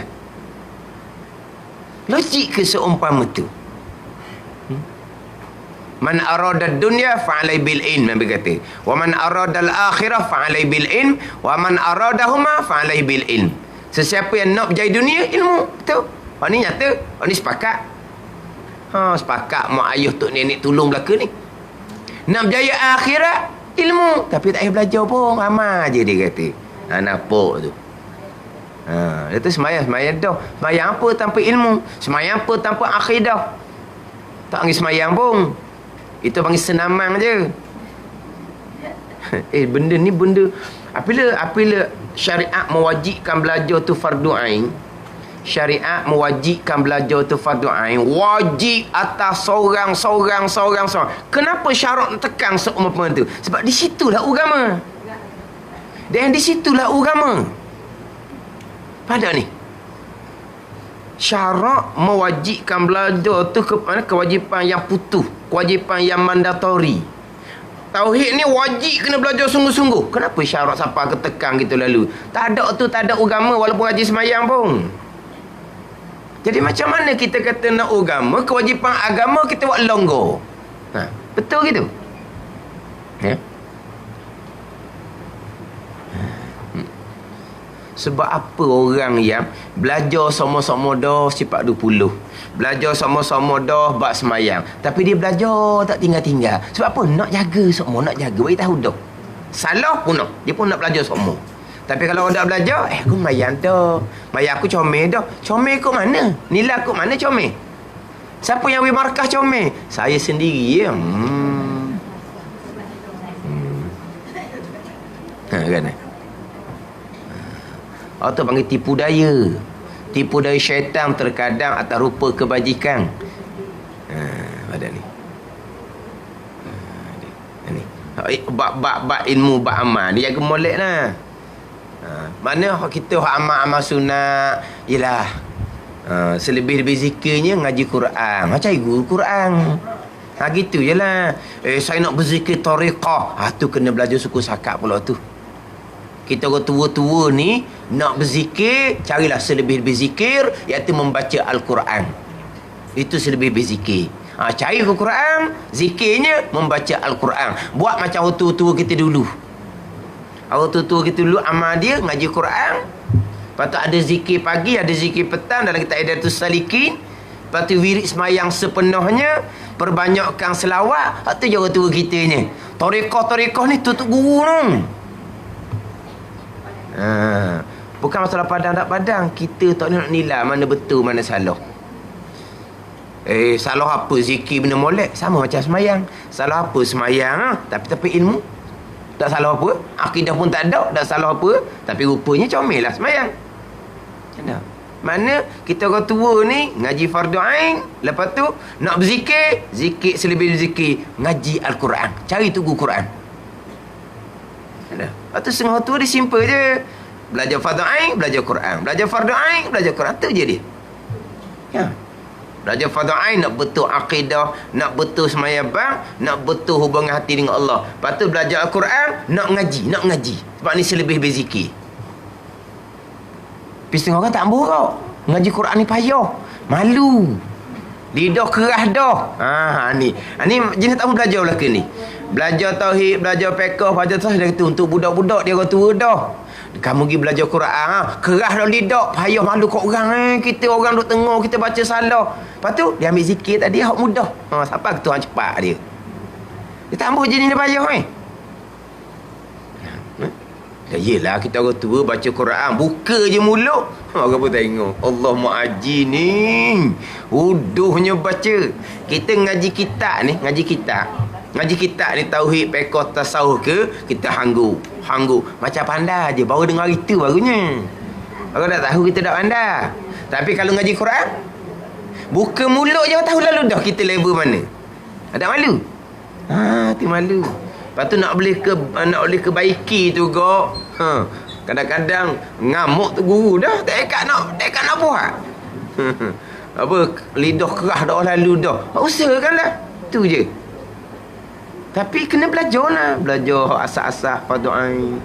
Logik ke seumpama tu? Man arada dunya fa'alai bil ilm, Nabi kata. Wa man arada al-akhirah fa'alai bil ilm, wa man aradahuma fa'alai bil ilm. Sesiapa yang nak berjaya dunia, ilmu. Betul. Orang ni nyata. Orang ni sepakat. Sepakat mak ayah tok nenek tolong belaka ni. Nak berjaya akhirat, ilmu. Tapi tak payah belajar pun. Amal je dia kata. Nampak tu. Dia tu semayang dah. Semayang apa tanpa ilmu? Semayang apa tanpa akidah? Tak panggil semayang pun. Itu panggil senamang je. Benda ni benda apabila syariat mewajibkan belajar tu fardu ain. Syariat mewajibkan belajar tu fardu ain, wajib atas seorang. Kenapa syarat tekan seumpama tu? Sebab di situlah agama. Dan di situlah agama. Pada ni syarat mewajibkan belajar tu kepada kewajipan yang putus, kewajipan yang mandatori. Tauhid ni wajib kena belajar sungguh-sungguh. Kenapa syarat siapa ketekan gitu lalu? Tak ada tu, tak ada agama walaupun haji semayang pun. Jadi macam mana kita kata nak agama, kewajipan agama kita buat longgar? Betul gitu? Sebab apa orang yang belajar sama-sama dah sifat 20, belajar sama-sama dah bab semayang, tapi dia belajar tak tinggal-tinggal. Sebab apa? Nak jaga semua, nak jaga, bagi tahu dah. Salah pun nak, dia pun nak belajar semua. Tapi kalau orang dah belajar, aku semayang dah, mayang aku comel dah. Comel kau mana? Nilai aku mana comel? Siapa yang beri markah comel? Saya sendiri ya. Kan? Atau panggil tipu daya. Tipu daya syaitan terkadang atas rupa kebajikan. Pada ni. Ni. Bab ilmu, bab amal. Dia jaga molek lah. Mana kita amal-amal sunat ialah selebih-lebih zikirnya ngaji Quran. Macam guru Quran. Gitu je lah. Saya nak berzikir tariqah. Tu kena belajar suku sakat pula tu. Kita orang tua-tua ni nak berzikir, carilah selebih-lebih zikir, iaitu membaca Al-Quran. Itu selebih-lebih zikir. Cari Al-Quran, zikirnya membaca Al-Quran. Buat macam orang tua-tua kita dulu. Orang tua-tua kita dulu amal dia ngaji Quran. Lepas tu ada zikir pagi, ada zikir petang dalam kitab Hidayatus Salikin. Lepas tu wirid semayang sepenuhnya, perbanyakkan selawat. Itu je orang tua kita ni. Tariqah ni tutup guru tu. Bukan masalah padang tak padang. Kita tak nak nilai mana betul mana salah. Salah apa zikir benda molek? Sama macam semayang. Salah apa semayang tapi ilmu tak salah apa. Akidah pun tak ada, tak salah apa. Tapi rupanya comel lah semayang. Mana kita orang tua ni ngaji fardu ain, lepas tu nak berzikir, zikir selebih zikir, ngaji Al-Quran, cari tu guru Quran. Lepas tu setengah tu dia simple je. Belajar fardu ain, belajar Quran. Belajar fardu ain, belajar Quran. Tu je dia. Belajar fardu ain nak betul akidah, nak betul semayang bang, nak betul hubungan hati dengan Allah. Lepas tu belajar Al-Quran, nak ngaji. Sebab ni selebih berzikir. Tapi setengah orang tak ambil. Ngaji Quran ni payah. Malu. Lidah keras dah. Ni jenis tak belajar belakang ni. Belajar tauhid, belajar fiqh, belajar tauhid itu untuk budak-budak dia orang tua dah. Kamu pergi belajar Quran, keras dah lidah, payah malu kat orang. Kita orang duk tengok, kita baca salah. Lepas tu dia ambil zikir tadi hak mudah. Siapa Tuhan cepat dia. Dia tak ambil jenis dia payah yelah kita orang tua baca Quran, buka je mulut. Orang pun tengok. Allah ma'aji ni. Uduhnya baca. Kita ngaji kitab ni, ngaji kitab ni tauhid, fiqh, tasawuf ke, kita hanggu. Macam pandai je, baru dengar itu barunya. Orang tak tahu kita tak pandai. Tapi kalau ngaji Quran, buka mulut je tahu lalu dah kita level mana. Ada malu. Tu malu. Lepas tu nak boleh kebaiki tu kok. Kadang-kadang ngamuk tu guru dah, tak ikat nak buat. Apa lidah kerah dah lalu dah. Usahakanlah. Tu je. Tapi kena belajar lah. Belajar asas-asas fardu ain.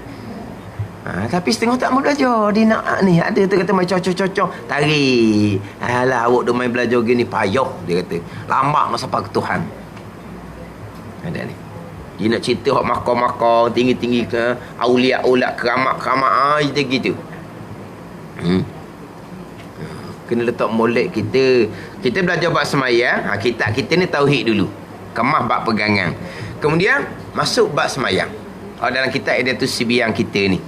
Tapi setengah tak mau belajar. Dia nak ni ada tu kata main cocok-cocok. Tarik. Alah awak dah main belajar gini payah. Dia kata. Lama nak sampai ke Tuhan. Ada ni. Dia nak cerita hak makam-makam tinggi-tinggi ke aulia-aulia keramat-keramat gitu. Kena letak molek kita. Kita belajar bab semayang, kitab kita ni tauhid dulu. Kemah bab pegangan. Kemudian masuk bab semayang. Dalam kitab Hidayatus Sibiyan kita ni.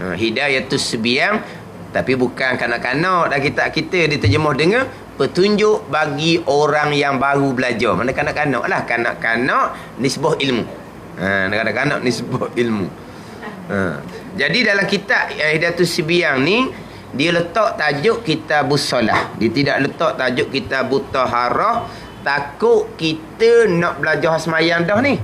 Hidayatus Sibyang, tapi bukan kanak-kanak. Dan kita diterjemah dengan petunjuk bagi orang yang baru belajar. Mana kanak-kanak lah. Kanak-kanak nisbah ilmu. Kanak-kanak nisbah ilmu. Jadi dalam kitab Hidayatus Sibyang ni, dia letak tajuk kitabus solah. Dia tidak letak tajuk kitabut taharah. Takut kita nak belajar semayang dah ni.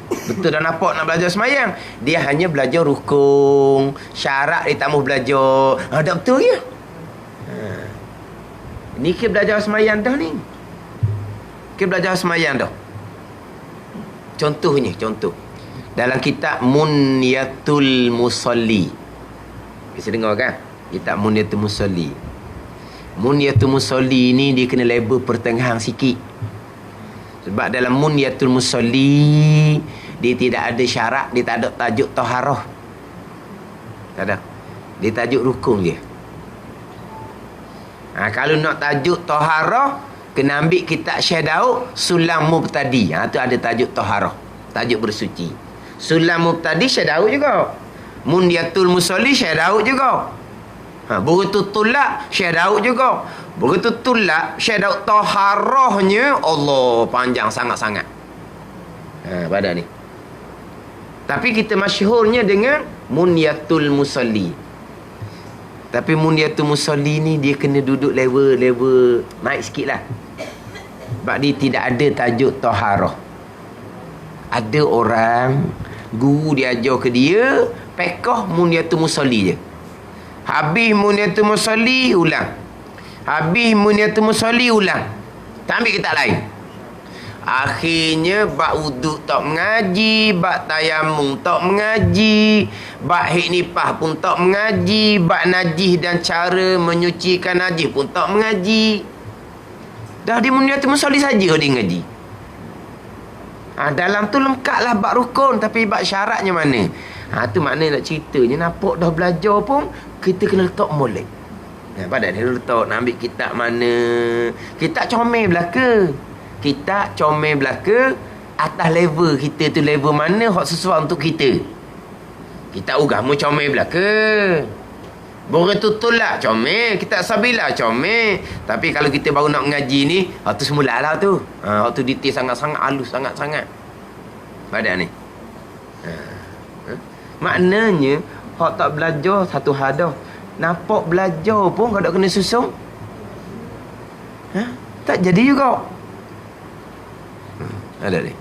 Betul dah nampak nak belajar semayang. Dia hanya belajar rukun, syarat dia tak mahu belajar. Dah betul ya? Ni kita belajar semayang dah ni. Kita belajar semayang dah. Contoh. Dalam kitab Munyatul Musalli. Bisa dengar kan? Kitab Munyatul Musalli. Munyatul Musalli ni dia kena label pertengahan sikit. Sebab dalam Munyatul Musalli dia tidak ada syarat, dia tak ada tajuk taharah. Tak ada. Dia tajuk rukun dia. Kalau nak tajuk taharah, kena ambil kitab Syekh Daud Sulam Mubtadi. Tu ada tajuk taharah, tajuk bersuci. Sulam Mubtadi Syekh Daud juga. Munyatul Musalli Syekh Daud juga. Begitu tulak Syekh Daud juga. Begitu tulak Syekh Daud taharahnya Allah panjang sangat-sangat. Pada ni. Tapi kita masyhurnya dengan Munyatul Musalli. Tapi Munyatul Musalli ni dia kena duduk level naik sikit lah. Sebab dia tidak ada tajuk taharah. Ada orang guru dia ajar ke dia pekoh Munyatul Musalli je. Habis Munyatul Musalli ulang. Habis Munyatul Musalli ulang. Tak ambil kitab lain. Akhirnya bab wuduk tak mengaji, bab tayamum tak mengaji, bab hiknipah pun tak mengaji, bab najis dan cara menyucikan najis pun tak mengaji. Dah di Munyatul Musalli saja dia ngaji. Dalam tu lengkaplah bab rukun, tapi bab syaratnya mana? Tu makna nak ceritanya, nampak dah belajar pun kita kena letak molek. Pada dia letak nak ambil kitab mana? Kitab comel belaka. Kitab comel belaka atas level kita tu, level mana hak sesuai untuk kita. Kitab agama comel belaka. Beretutul lah comel. Kitab Sabilah comel. Tapi kalau kita baru nak mengaji ni, hak tu semula lah tu. Hak tu detail sangat-sangat, halus sangat-sangat. Pada ni. Maknanya hak tak belajar satu hadah. Nampak belajar pun kalau kena susung, tak jadi juga. Ada ni.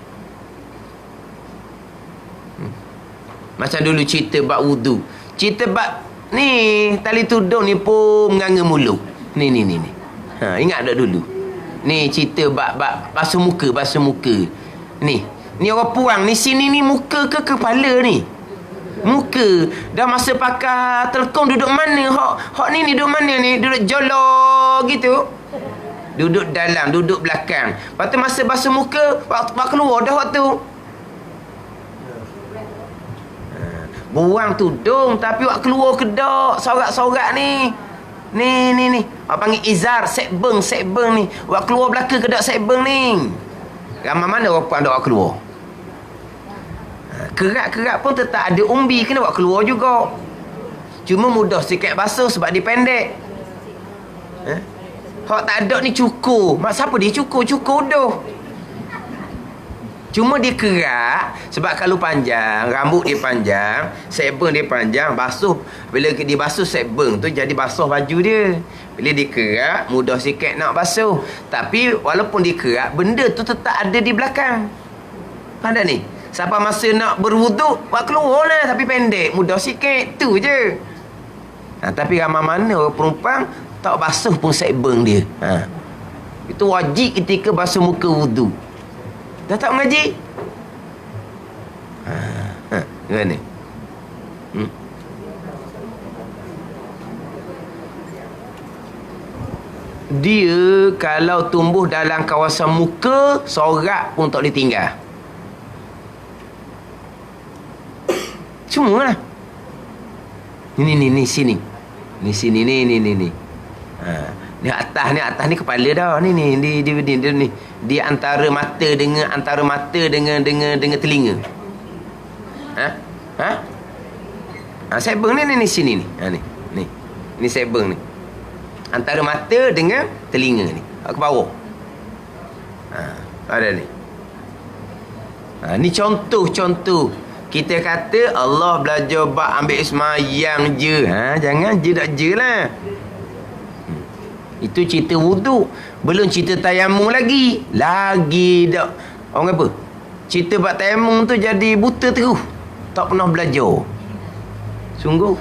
Macam dulu cerita bab wudu. Cerita bab ni tali tudung ni pun menganga mulut. Ni. Ingat tak dulu? Ni cerita bab basuh muka. Ni orang puang ni sini ni muka ke kepala ni? Muka. Dah masa pakai telkom duduk mana? Hak ni duduk mana ni? Duduk jolok gitu. Duduk dalam, duduk belakang. Lepas tu masa basuh muka, waktu keluar dah waktu. Buang tudung, tapi waktu keluar kedak, sorak-sorak ni. Ni. Orang panggil izar, sekbeng ni. Waktu keluar belakang kedak sekbeng ni. Ramai mana orang puan dak keluar? Kerak-kerak pun tetap ada umbi, kena buat keluar juga. Cuma mudah sikit basuh sebab dia pendek. Hak tak ada ni cukur. Siapa dia cukur? Cukur dah. Cuma dia kerak sebab kalau panjang, rambut dia panjang, sekbeng dia panjang, basuh. Bila dia basuh sekbeng tu jadi basuh baju dia. Bila dia kerak, mudah sikit nak basuh. Tapi walaupun dia kerak, benda tu tetap ada di belakang. Pandai ni. Siapa masa nak berwuduk, buat keluar lah, tapi pendek, mudah sikit, tu je. Tapi ramai mana orang perempuan tak basuh pun sekbeng dia. Itu wajib ketika basuh muka wudu. Dah tak mengaji? Gimana? Dia kalau tumbuh dalam kawasan muka, sorak pun tak boleh tinggal. Semualah. Ni sini. Ni sini ni. Ni atas ni kepala dah. Ni dia antara mata dengan telinga. Sebeng ni sini ni. Ni. Ni. Ni sebeng ni. Antara mata dengan telinga ni. Ke bawah. Ada ni. Ni contoh-contoh. Kita kata Allah belajar bab ambil semayang je. Jangan je tak je lah. Itu cerita wuduk. Belum cerita tayamum lagi. Lagi dak. Orang apa? Cerita bab tayamum tu jadi buta terus. Tak pernah belajar. Sungguh.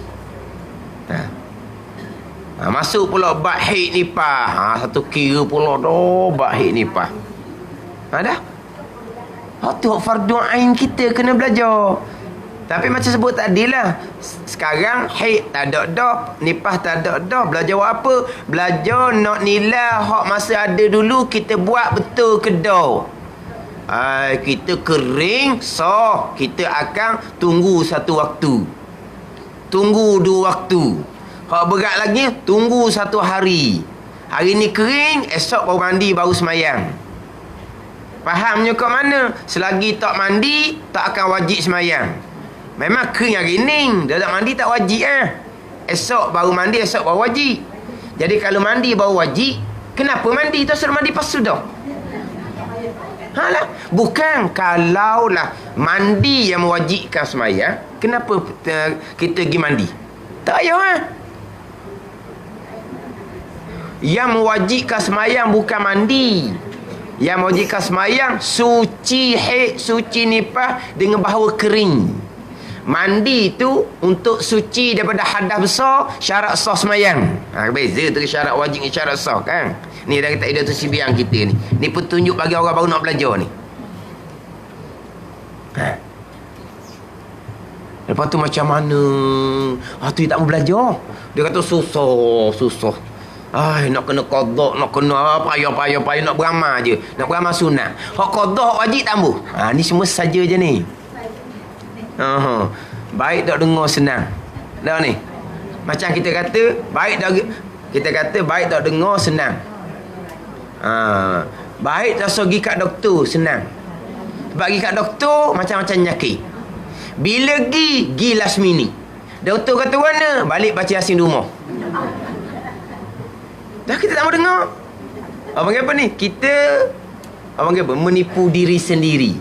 Masuk pula bab haid nifas. Satu kira pula dah bab haid nifas. Dah. Tu fardu ain kita kena belajar. Tapi macam sebut tadi lah, sekarang haid tak ada dah, nifas tak ada dah. Belajar apa? Belajar nak nilai hak masa ada dulu kita buat betul ke dah. Kita kering sah, kita akan tunggu satu waktu, tunggu 2 waktu. Hak berat lagi tunggu 1 hari. Hari ni kering, esok baru mandi, baru semayang. Fahamnya kat mana? Selagi tak mandi, tak akan wajib semayang. Memang kering hari ni, dah tak mandi tak wajib Esok baru mandi, esok baru wajib. Jadi kalau mandi baru wajib, kenapa mandi? Tak suruh mandi pas sudah. Lah. Bukan kalau lah mandi yang mewajibkan semayang, kenapa kita pergi mandi? Tak payah Yang mewajibkan semayang bukan mandi. Yang mewajibkan semayang suci haid, suci nifas dengan bahawa kering. Mandi tu untuk suci daripada hadas besar, syarat sah semayang. Beza tu syarat wajib dengan syarat sah kan. Ni dah kita ada tu sibiang kita ni. Ni petunjuk bagi orang baru nak belajar ni. Lepas tu macam mana? Tu dia tak mau belajar. Dia kata susah. Nak kena qada, nak kena payah, nak beramal je. Nak beramal sunat. Hak qada, hak wajib tambah. Ni semua saja je ni. Baik tak dengar senang. Dah ni. Macam kita kata, baik tak dengar senang. Baik tak pergi kat doktor senang. Bagi kat doktor macam-macam penyakit. Bila gi last minute. Doktor kata mana? Balik baca Yasin di rumah. Dah kita tak mau dengar. Abang apa ni? Kita menipu diri sendiri.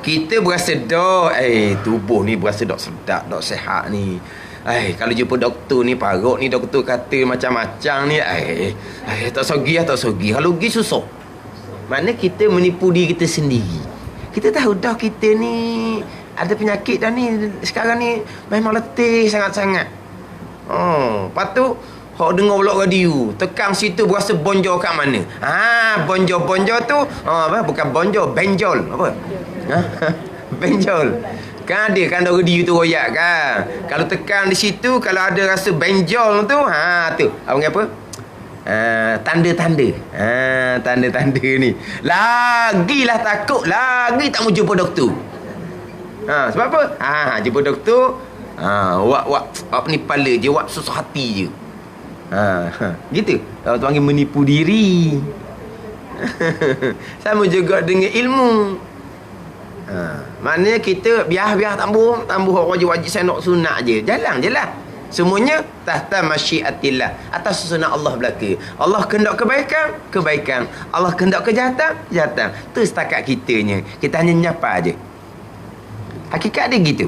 Kita berasa dah tubuh ni berasa dak sedap, dak sihat ni. Kalau jumpa doktor ni parut ni, doktor kata macam-macam ni, tak sogi. Kalau pergi susah. Mana kita menipu diri kita sendiri. Kita tahu dah kita ni ada penyakit dah ni. Sekarang ni memang letih sangat-sangat. Lepas tu hok dengar pula radio, tekan situ berasa bonjol kat mana. Bonjol tu bukan bonjol, benjol. Apa? Benjol. Kan ada radio tu royak kan. Kalau tekan di situ, kalau ada rasa benjol tu, tu apa apa? Tanda-tanda. Tanda-tanda ni. Lagilah takut, lagi tak mau jumpa doktor. Sebab apa? Jumpa doktor, wak ni kepala je, wak susah hati je. Gitu. Orang tu panggil menipu diri. Sama juga dengan ilmu. Maknanya kita biar tambah wajib saya nak sunat je. Jalan je lah. Semuanya tahta masyiatillah, atas sunnah Allah belaka. Allah kehendak kebaikan. Allah kehendak kejahatan. Tu setakat kitanya. Kita hanya nyapa je. Hakikat dia gitu.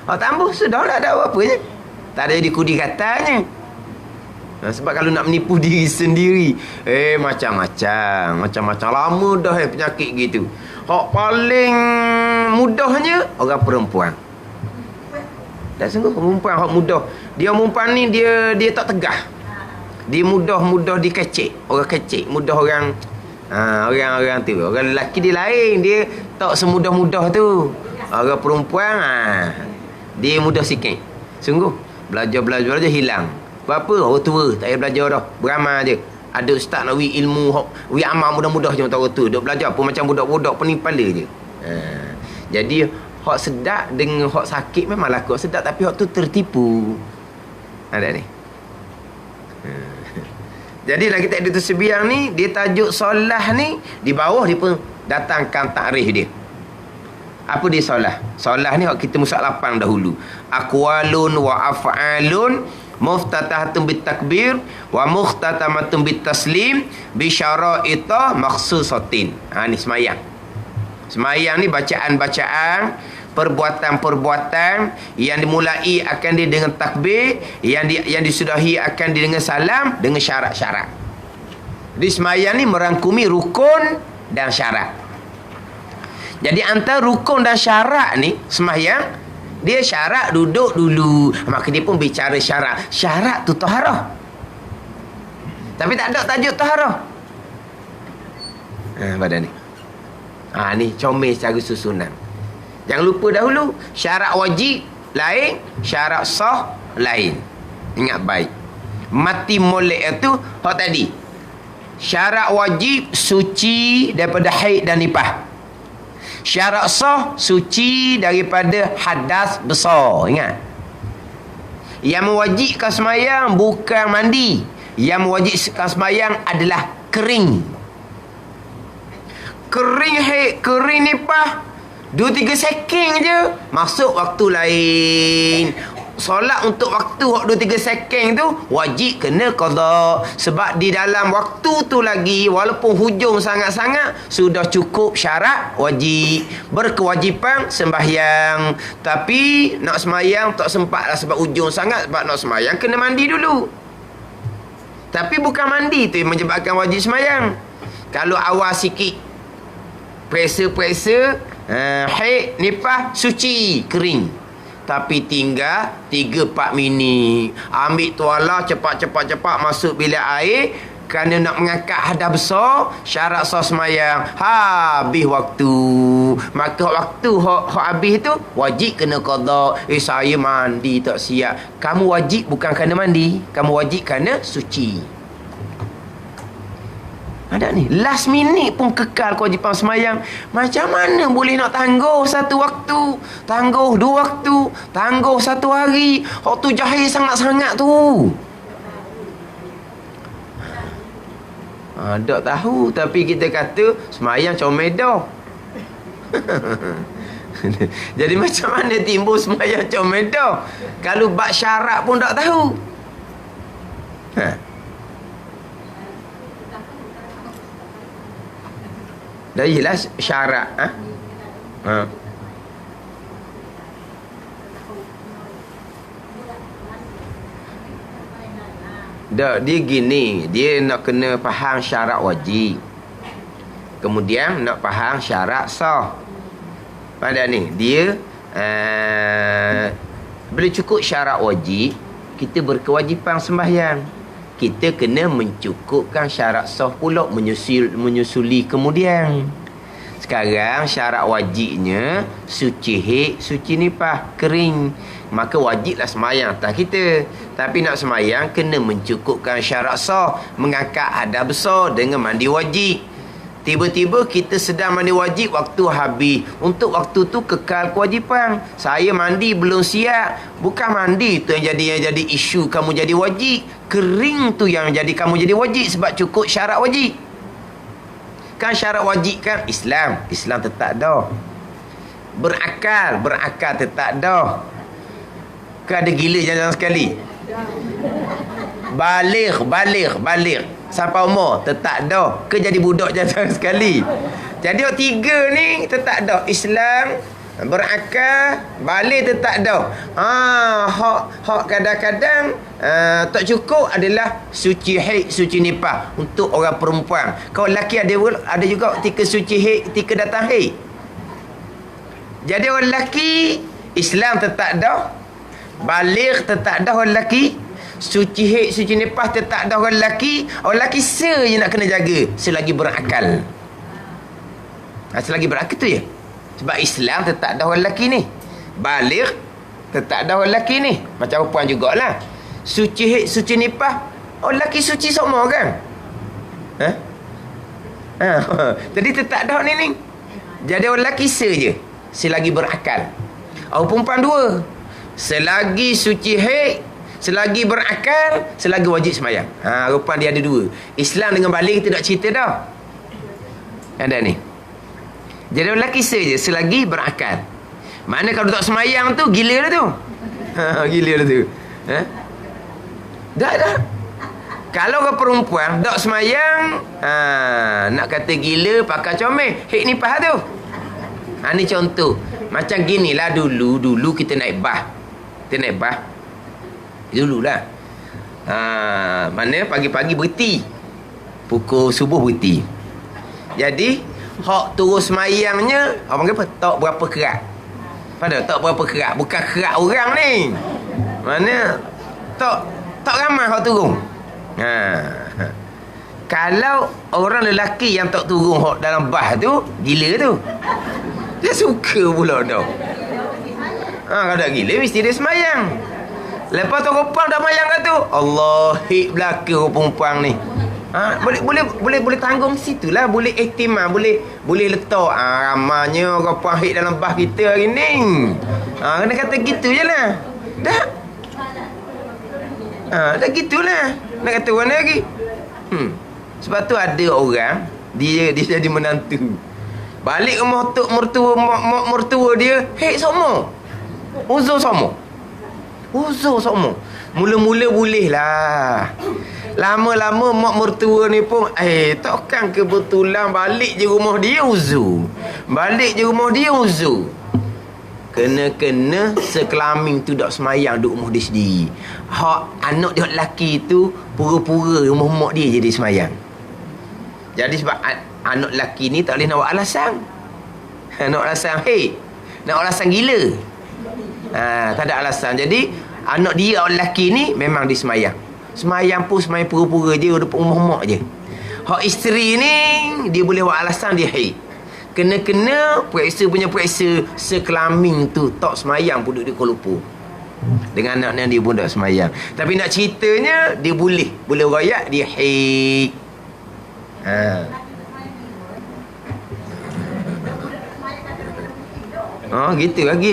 Tambah sudahlah, ada apa-apa je. Tak ada jadi kudi katanya. Sebab kalau nak menipu diri sendiri, macam-macam lama dah penyakit gitu. Hak paling mudahnya orang perempuan. Tak sungguh perempuan hak mudah. Dia perempuan ni dia tak tegah. Dia mudah dikecek. Orang kecek, mudah orang tu. Orang lelaki dia lain, dia tak semudah-mudah tu. Orang perempuan dia mudah sikit. Sungguh belajar hilang. Berapa? Orang tua tak payah belajar dah. Beramal je. Ada ustaz nak ilmu, amal mudah-mudah je orang tua. Duk belajar pun macam budak-budak pening kepala je. Jadi hak sedap dengan hak sakit memang laku sedap, tapi hak tu tertipu. Ada ni. Jadi lagi tak ada tersebiang ni, dia tajuk solah ni, di bawah dia pun datangkan takrif dia. Apa dia solah? Solah ni kita musak lapang dahulu. Aqwalun wa af'alun muftatahatun bitakbir wa mukhtatamatun bitaslim bi syara'ita makhsusatin. Ni semayang. Semayang ni bacaan-bacaan, perbuatan-perbuatan yang dimulai akan dia dengan takbir, yang disudahi akan dia dengan salam, dengan syarat-syarat. Jadi semayang ni merangkumi rukun dan syarat. Jadi antara rukun dan syarat ni semayang, dia syarat duduk dulu. Maka dia pun bicara syarat. Syarat tu taharah. Tapi tak ada tajuk taharah. Pada ni. Ni comel secara susunan. Jangan lupa dahulu, syarat wajib lain, syarat sah lain. Ingat baik. Mati molek itu hak tadi. Syarat wajib suci daripada haid dan nifas. Syarat sah suci daripada hadas besar. Ingat. Yang mewajibkan semayang bukan mandi. Yang mewajibkan semayang adalah kering. Kering haid, kering nifas 2-3 second je masuk waktu lain. Solat untuk waktu 2-3 second tu wajib kena qada. Sebab di dalam waktu tu lagi, walaupun hujung sangat-sangat, sudah cukup syarat wajib. Berkewajipan sembahyang. Tapi nak sembahyang tak sempat lah sebab hujung sangat. Sebab nak sembahyang kena mandi dulu. Tapi bukan mandi tu yang menyebabkan wajib sembahyang. Kalau awal sikit, peresa-peresa, haid, nifas, suci, kering. Tapi tinggal 3-4 minit. Ambil tuala cepat-cepat masuk bilik air. Kerana nak mengangkat hadas besar, syarat sah semayang. Habis waktu. Maka waktu habis tu wajib kena qada. Saya mandi tak siap. Kamu wajib bukan kerana mandi. Kamu wajib kerana suci. Ada ni, last minute pun kekal kewajipan semayang. Macam mana boleh nak tangguh satu waktu, tangguh 2 waktu, tangguh 1 hari? Waktu jahil sangat-sangat tu. Tak tahu, tapi kita kata semayang comel dah. Jadi macam mana timbul semayang comel dah kalau bab syarat pun tak tahu? Dah jelas syarat. Dia gini, dia nak kena faham syarat wajib, kemudian nak faham syarat sah. Pada ni dia bila cukup syarat wajib, kita berkewajipan sembahyang. Kita kena mencukupkan syarat sah pula, menyusuli kemudian. Sekarang syarat wajibnya suci haid, suci nifas, kering. Maka wajiblah semayang atas kita. Tapi nak semayang kena mencukupkan syarat sah, mengangkat hadas besar dengan mandi wajib. Tiba-tiba kita sedang mandi wajib, waktu habis. Untuk waktu tu kekal kewajipan. Saya mandi belum siap. Bukan mandi tu yang jadi isu kamu jadi wajib. Kering tu yang jadi kamu jadi wajib sebab cukup syarat wajib. Kan syarat wajib kan Islam tetap dah. Berakal tetap dah. Kan ada gila jangan sekali. Balik sampai umur tetap dah. Ke jadi budak jangan sekali. Jadi 3 ni tetap dah. Islam, berakal, balik tetap dah. Hak kadang-kadang tak cukup adalah suci haid, suci nifas untuk orang perempuan. Kalau lelaki ada juga ketika suci haid, ketika datang haid. Jadi orang lelaki Islam tetap dah, balik tetap dah orang lelaki. Suci haid, suci nifas tetap dah orang lelaki. Orang lelaki je nak kena jaga selagi berakal. Selagi berakal tu je. Sebab Islam tetap dah orang lelaki ni. Balik tetap dah orang lelaki ni. Macam perempuan jugalah. Suci haid, suci nifas, orang lelaki suci semua kan? Jadi tetap dah ni. Jadi orang lelaki je selagi berakal. Orang perempuan 2. Selagi suci haid, selagi berakal, selagi wajib semayang. Rupa dia ada 2. Islam dengan balik kita nak cerita dah. Ada ni. Jadi lelaki saja selagi berakal. Mana kalau tak semayang tu gila dah tu. Gila dah tu. Dah. Kalau ke perempuan tak semayang, nak kata gila pakai comel. Hek ni pah tu. Ni contoh. Macam ginilah dulu kita naik bah. Kita naik bah. Dululah. Mana pagi-pagi berhenti. Pukul subuh berhenti. Jadi hak turun semayangnya orang panggil apa? Tak berapa kerat. Pada tak berapa kerat. Bukan kerat orang ni. Mana tak ramai hak turun. Kalau orang lelaki yang tak turun hak dalam bah tu gila tu. Dia suka pula dah. Kalau tak gila mesti dia semayang. Lepas tu perempuan dah mayang kat tu, Allah hik belaka perempuan ni. Boleh tanggung situlah, boleh ihtimal, boleh letak ramanya orang puan hik dalam bah kita hari ni. Kena kata gitu je lah. Dah. Dah gitulah. Nak kata mana lagi? Sebab tu ada orang dia jadi menantu. Balik rumah tok mertua dia, hek sama. Uzur sama. Mula-mula boleh lah. Lama-lama mak mertua ni pun takkan kebetulan balik je rumah dia uzur. Kena sekelamin tu dak semayang duk rumah dia sendiri. Hak anak dia lelaki tu pura-pura rumah mak dia je dia semayang. Jadi sebab anak lelaki ni tak boleh nak buat alasan. Nak alasan gila. Tak ada alasan. Jadi anak dia orang lelaki ni memang dia semayang. Semayang pura-pura je depan rumah mak je. Hak isteri ni dia boleh buat alasan dia kena periksa sekelamin tu tak semayang pun duduk di Kuala Lumpur. Dengan anaknya dia pun tak semayang. Tapi nak ceritanya dia boleh royak dia gitu lagi.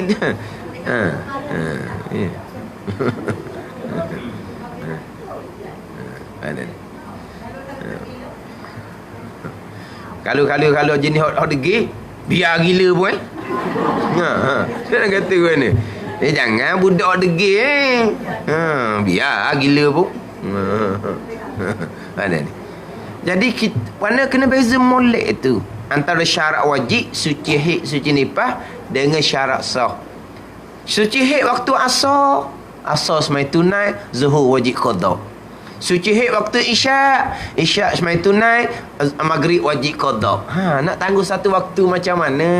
Kalau jenis hot degil biar gila pun saya nak kata mana jangan budak degil biar gila pun mana ni. Jadi mana kena beza molek tu antara syarat wajib suci haid suci nifas dengan syarat sah. Suci haid waktu asar semai tunai, zuhur wajib qada. Suci haid waktu isyak semai tunai, maghrib wajib qada. Nak tangguh satu waktu macam mana?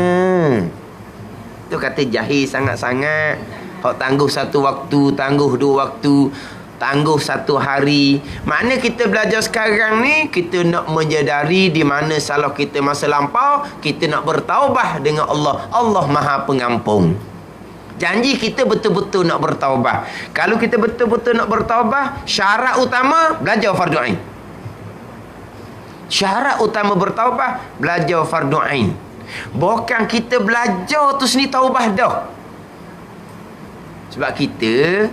Tu kata jahil sangat-sangat. Hak tangguh satu waktu, tangguh dua waktu, tangguh satu hari. Makna kita belajar sekarang ni, kita nak menyedari di mana salah kita masa lampau, kita nak bertaubah dengan Allah. Allah Maha Pengampun. Janji kita betul-betul nak bertaubah. Kalau kita betul-betul nak bertaubah, syarat utama belajar fardu ain. Syarat utama bertaubah belajar fardu ain. Bukan kita belajar tu sendiri taubah dah. Sebab kita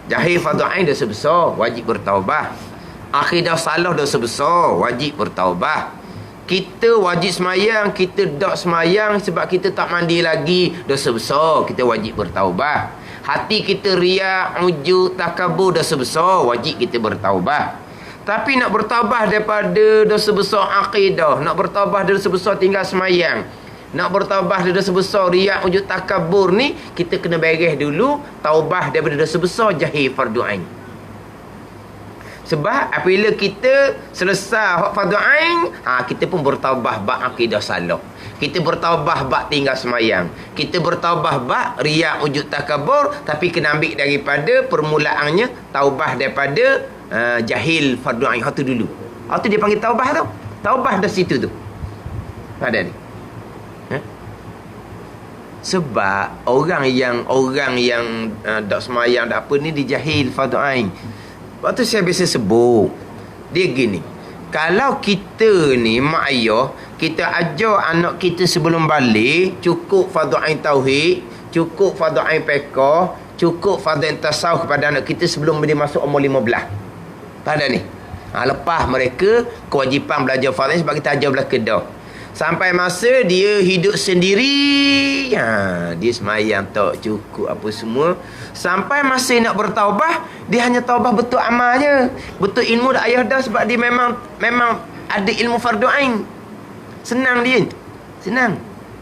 jahil fardu ain dosa besar, wajib bertaubah. Akidah salah dosa besar, wajib bertaubah. Kita wajib semayang, kita tak semayang sebab kita tak mandi lagi, dosa besar, kita wajib bertaubah. Hati kita riak, ujub, takabur, dosa besar, wajib kita bertaubah. Tapi nak bertaubah daripada dosa besar akidah, nak bertaubah dari dosa besar tinggal semayang, nak bertaubah dari dosa besar riak, ujub, takabur ni, kita kena beres dulu taubah daripada dosa besar jahil fardu ain. Sebab apabila kita selesai hak fardu ain, kita pun bertaubah bab akidah salah. Kita bertaubah bab tinggal semayang. Kita bertaubah bab riak, ujub, takabur, tapi kena ambil daripada permulaannya taubah daripada jahil fardu ain hak tu dulu. Hak tu dia panggil taubah tu. Taubah dari situ tu. Ada ni. Sebab orang yang tak semayang tak apa ni dia jahil fardu ain. Lepas tu saya biasa sebut, dia gini, kalau kita ni mak ayah, kita ajar anak kita sebelum balik cukup fardu ain tauhid, cukup fardu ain fiqh, cukup fardu ain tasawuf kepada anak kita sebelum dia masuk umur 15. Pada ni lepas mereka kewajipan belajar fardu ain sebab kita ajar belaka dah. Sampai masa dia hidup sendiri, dia semayang tak cukup apa semua. Sampai masa nak bertaubah, dia hanya taubah betul amalnya. Betul ilmu dah ayah dah, sebab dia memang ada ilmu fardu ain. Senang dia. Senang.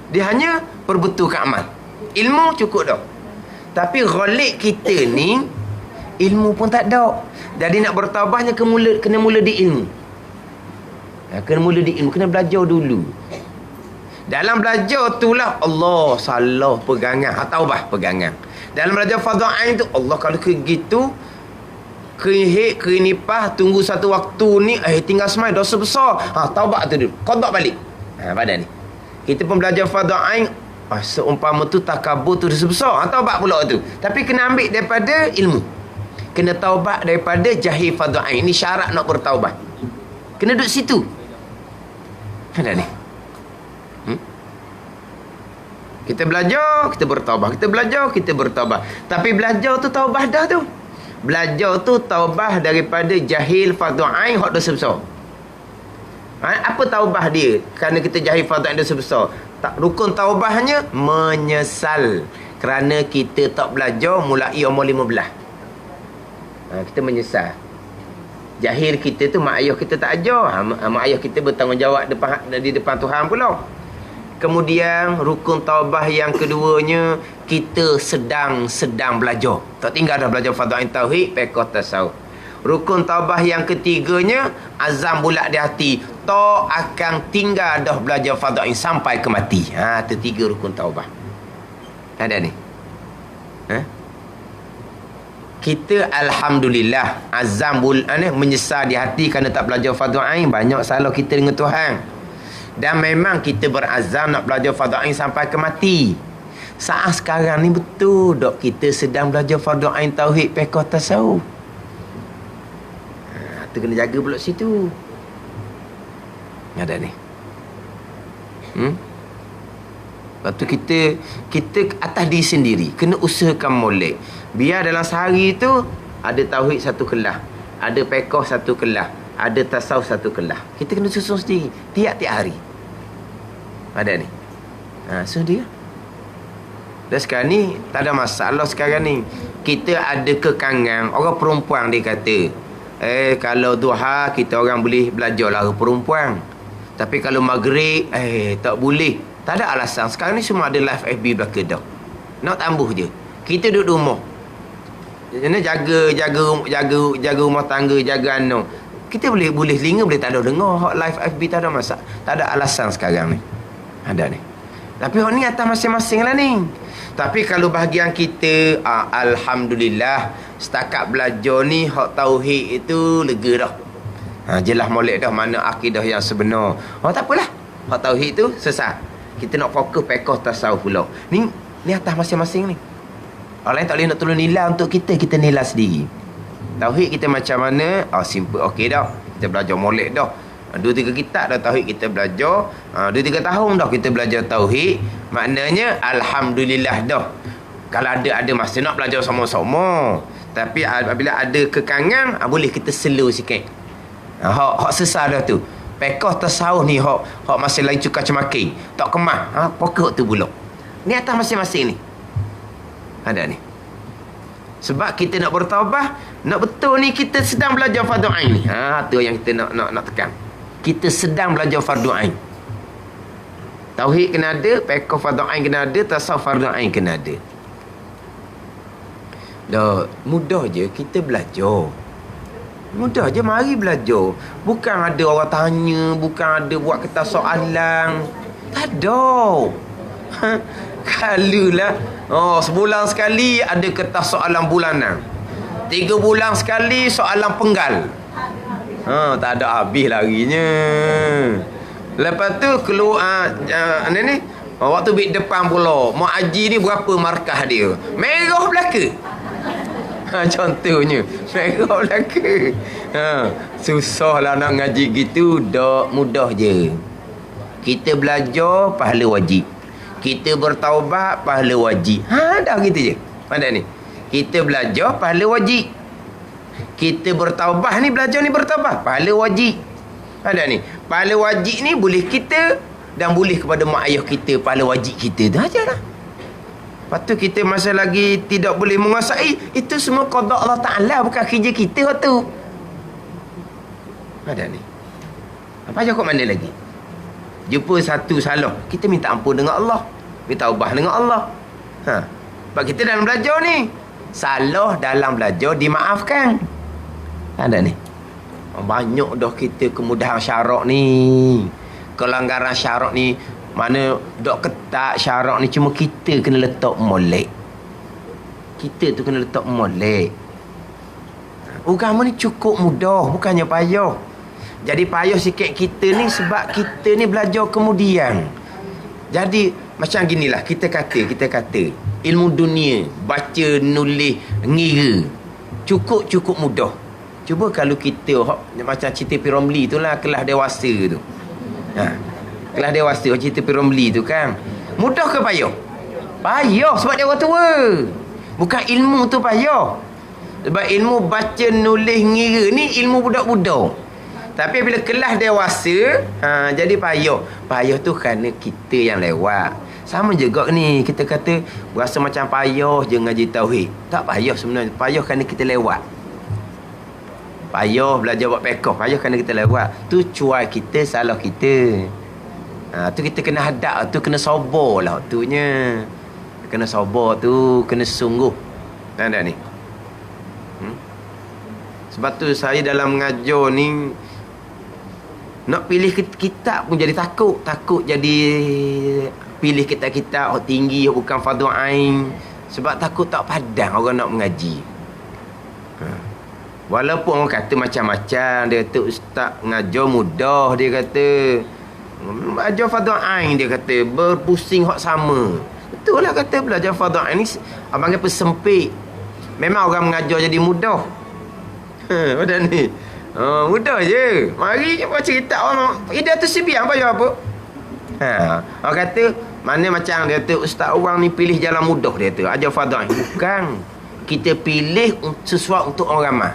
Dia hanya perbetulkan amal. Ilmu cukup dah. Tapi ghalib kita ni, ilmu pun tak ada. Jadi nak bertaubahnya kena mula di ilmu. Kena mula di ilmu. Kena belajar dulu. Dalam belajar itulah Allah salah pegangan. Taubah pegangan. Dalam belajar fardu ain tu, Allah kalau gitu kerihik, kerinipah, tunggu satu waktu ni, tinggal semai dosa besar. Taubat tu dulu. Qada balik. Pada ni. Kita pun belajar fardu ain, seumpama tu takabur tu dosa besar. Taubat pula tu. Tapi kena ambil daripada ilmu. Kena taubat daripada jahil fardu ain. Ini syarat nak bertaubat. Kena duduk situ. Ada ni. Kita belajar, kita bertaubah. Kita belajar, kita bertaubah. Tapi belajar tu taubah dah tu. Belajar tu taubah daripada jahil fardu ain hak dosa besar. Apa taubah dia? Kerana kita jahil fardu ain dosa besar. Rukun taubahnya menyesal. Kerana kita tak belajar mulai umur 15. Kita menyesal. Jahil kita tu mak ayah kita tak ajar. Mak ayah kita bertanggungjawab di depan Tuhan pula. Kemudian rukun taubah yang keduanya, kita sedang belajar. Tak tinggal dah belajar fardu ain tauhid, fiqh tasawuf. Rukun taubah yang ketiganya, azam bulat di hati. Tak akan tinggal dah belajar fardu ain sampai ke mati. Itu 3 rukun taubah. Ada ni. Kita alhamdulillah azam menyesal di hati kerana tak belajar fardu ain. Banyak salah kita dengan Tuhan. Dan memang kita berazam nak belajar fardu ain sampai ke mati. Saat sekarang ni betul dok kita sedang belajar fardu ain tauhid, fiqh tasawuf. Tu kena jaga pula situ. Ada ni. Lepas tu kita atas diri sendiri kena usahakan molek. Biar dalam sehari tu ada tauhid 1 kelas, ada fiqh 1 kelas, ada tasawuf 1 kelas. Kita kena susun sendiri tiap-tiap hari. Ada ni. So dia. Dan sekarang ni tak ada masalah sekarang ni. Kita ada kekangan. Orang perempuan dia kata, kalau duha kita orang boleh belajar lara perempuan. Tapi kalau maghrib tak boleh. Tak ada alasan. Sekarang ni semua ada live FB belaka dah. Nak tambah je. Kita duduk rumah. Jaga rumah tangga, jaga anak. Kita boleh telinga boleh tak ada dengar hak live FB, tak ada masalah. Tak ada alasan sekarang ni. Ada ni. Tapi hak ni atas masing-masing lah ni. Tapi kalau bahagian kita, alhamdulillah, setakat belajar ni hak tauhid itu lega dah. Jelas molek dah mana akidah yang sebenar. Tak apalah. Hak tauhid tu sesat. Kita nak fokus fiqh tasawuf pula. Ni atas masing-masing ni. Orang lain tak boleh nak tolong nilai untuk kita nilai sendiri. Tauhid kita macam mana? Simple, okey dah. Kita belajar molek dah. 2-3 kitab dah tauhid kita belajar. 2-3 tahun dah kita belajar tauhid. Maknanya alhamdulillah dah. Kalau ada masa nak belajar sama-sama. Tapi apabila ada kekangan, boleh kita slow sikit. Hak sesar dah tu. Fiqh tasawuf ni hak masih lain cuka cemaki. Tak kemah. Pokok tu pula. Ni atas masing-masing ni. Ada ni. Sebab kita nak bertaubah, nak betul ni kita sedang belajar fardu ain ni. Tu yang kita nak tekan. Kita sedang belajar fardu ain. Tauhid kena ada, fiqh fardu ain kena ada, tasawuf fardu ain kena ada. Dah mudah je kita belajar. Mudah je, mari belajar. Bukan ada orang tanya, bukan ada buat kertas soalan. Tak ada. Kalulah. Sebulan sekali ada kertas soalan bulanan. 3 bulan sekali soalan penggal. Tak ada habis larinya. Lepas tu keluar ni waktu bid depan pula. Mak haji ni berapa markah dia? Merah belaka. Contohnya merah belaka. Susahlah nak ngaji gitu. Dak mudah je. Kita belajar pahala wajib. Kita bertaubat pahala wajib. Dah gitu je. Mana ni? Kita belajar pahala wajib. Kita bertaubat ni belajar ni bertaubat pahala wajib. Ada ni. Pahala wajib ni boleh kita dan boleh kepada mak ayah kita, pahala wajib kita tu ajalah. Lepas tu kita masa lagi tidak boleh menguasai, itu semua qada Allah Ta'ala, bukan kerja kita waktu. Ada ni. Apa aja kok mana lagi? Jumpa satu salah, kita minta ampun dengan Allah, minta ubah dengan Allah. Sebab kita dalam belajar ni, salah dalam belajar dimaafkan. Ada ni. Banyak dah kita kemudahan syarak ni. Kelanggaran syarak ni, mana dok ketat syarak ni, cuma kita kena letak molek. Kita tu kena letak molek. Agama ni cukup mudah, bukannya payah. Jadi payah sikit kita ni sebab kita ni belajar kemudian. Jadi macam ginilah, kita kata ilmu dunia, baca, nulis, ngira, cukup mudah. Cuba kalau kita macam cerita P. Ramlee tu lah, kelas dewasa tu. Kelas dewasa cerita P. Ramlee tu kan, mudah ke payah? Payah sebab dia orang tua. Bukan ilmu tu payah. Sebab ilmu baca, nulis, ngira ni ilmu budak-budak. Tapi bila kelas dewasa, jadi payah. Payah tu kerana kita yang lewat. Sama juga ni, kita kata rasa macam payah je ngaji tauhid. Tak payah sebenarnya. Payah kerana kita lewat. Payah belajar buat pekoh, payah kerana kita lewat. Tu cuai kita, salah kita. Tu kita kena hadap, tu kena sabar lah tunya. Kena sabar tu, kena sungguh. Ada ni. Sebab tu saya dalam mengajar ni, nak pilih kitab pun jadi takut. Takut jadi pilih kitab-kitab tinggi, bukan fardu ain. Sebab takut tak padang orang nak mengaji. Walaupun orang kata macam-macam, dia kata ustaz mengajar mudah, dia kata belajar fardu ain, dia kata berpusing hak sama. Betul lah kata belajar fardu ain ni abang kata sempit. Memang orang mengajar jadi mudah. Macam ni. Mudah je. Mari kita cerita orang Ida tu sibiang payah apa? Orang kata mana macam dia kata ustaz orang ni pilih jalan mudah, dia kata ajar fardu ain. Bukan. Kita pilih sesuatu untuk orang ramai.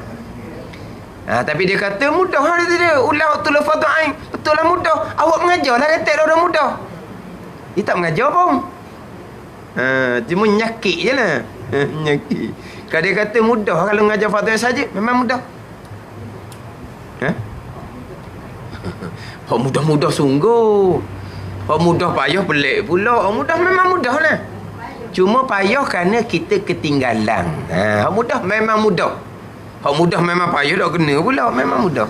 Tapi dia kata mudah lah dia. Ulang waktu lah fardu ain. Betul lah mudah. Awak mengajar lah kata dah mudah. Dia tak mengajar pun. Cuma nyakit je lah. Nyakit. Kalau dia kata mudah kalau mengajar fardu ain saja, memang mudah. Hak mudah-mudah sungguh. Hak mudah payah pelik pula. Hak mudah memang mudah lah. Cuma payah kerana kita ketinggalan. Hak mudah memang mudah. Hak mudah memang payah tak kena pula. Memang mudah.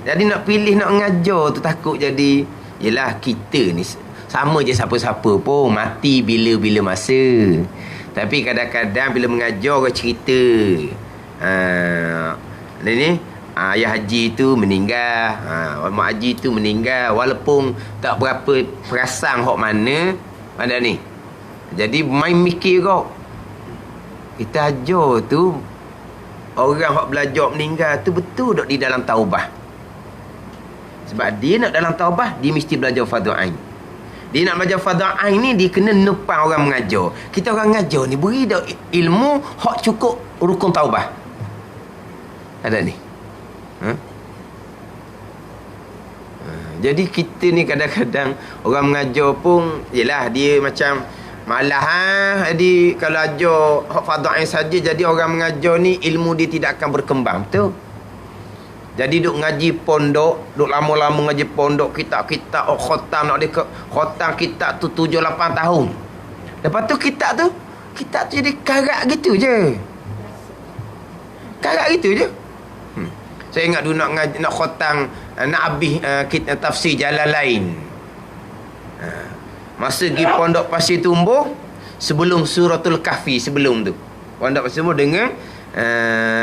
Jadi nak pilih nak mengajar tu takut jadi, yelah kita ni sama je siapa-siapa pun, mati bila-bila masa. Tapi kadang-kadang bila mengajar orang cerita, ni ayah haji tu meninggal, mak haji tu meninggal, walaupun tak berapa perasan hak mana ni. Jadi main mikir kau, kita ajar tu orang hak belajar meninggal tu betul tak di dalam taubah. Sebab dia nak dalam taubah, dia mesti belajar fardu ain. Dia nak belajar fardu ain ni, dia kena nupang orang mengajar. Kita orang mengajar ni beri dah ilmu hak cukup rukun taubah. Ada ni. Jadi kita ni kadang-kadang orang mengajar pun, yelah dia macam malah jadi kalau ajar hak fardu ain saja, jadi orang mengajar ni ilmu dia tidak akan berkembang. Betul. Jadi duk ngaji pondok, duk lama-lama ngaji pondok, kitab-kitab khatam, nak dia khatam kitab tu 7-8 tahun. Lepas tu kitab tu jadi karat gitu je. Karat gitu je. Saya ingat dulu nak khatam, nak habis kita tafsir Jalalain. Masa pergi pondok Pasir Tumbuh, sebelum suratul Kahfi, sebelum tu pondok Pasir Tumbuh dengan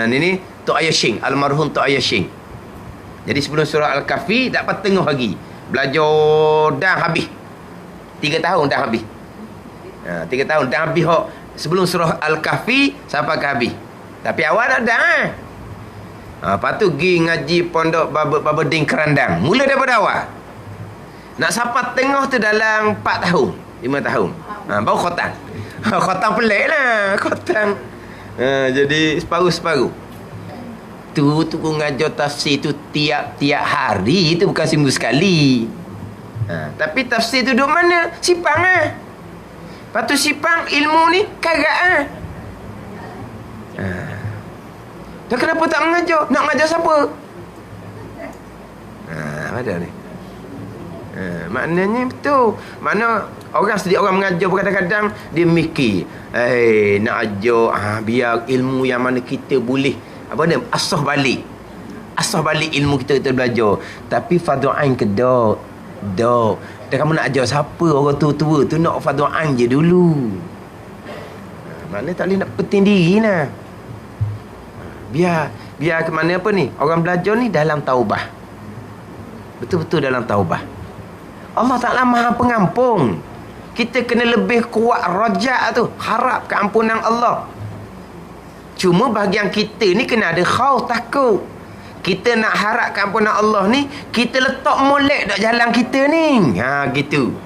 ni Tok Ayah Sying, almarhum Tok Ayah Sying. Jadi sebelum surah Al-Kahfi dapat tengah lagi belajar dah habis 3 tahun dah habis. 3 tahun dah habis sebelum surah Al-Kahfi sampai ke habis. Tapi awal dah lepas tu pergi ngaji pondok Baba Din Kerandang. Mula daripada awal. Nak sampai tengah tu dalam 4 tahun 5 tahun. Baru khotam. Khotam pelik lah. Khotam. Jadi separuh-separuh. Tu ngajar tafsir tu tiap-tiap hari. Itu bukan seminggu sekali. Tapi tafsir tu duduk mana? Sipang lah. Lepas tu sipang ilmu ni kagak lah. Dan kenapa tak mengajar? Nak mengajar siapa? Ada ni. Maknanya betul. Mana orang sedih orang mengajar pun kadang-kadang dia mikir, nak ajar biar ilmu yang mana kita boleh asah balik ilmu kita belajar. Tapi fardu ain ke dak dan kamu nak ajar siapa? Orang tua-tua tu nak fardu ain je dulu. Maknanya tak boleh nak penting diri lah. Biar ke mana apa ni, orang belajar ni dalam taubah, betul-betul dalam taubah. Allah Ta'ala Maha Pengampun. Kita kena lebih kuat rajak tu, harap keampunan Allah. Cuma bahagian kita ni kena ada khauf, takut. Kita nak harap keampunan Allah ni, kita letak molek dak jalan kita ni. Gitu.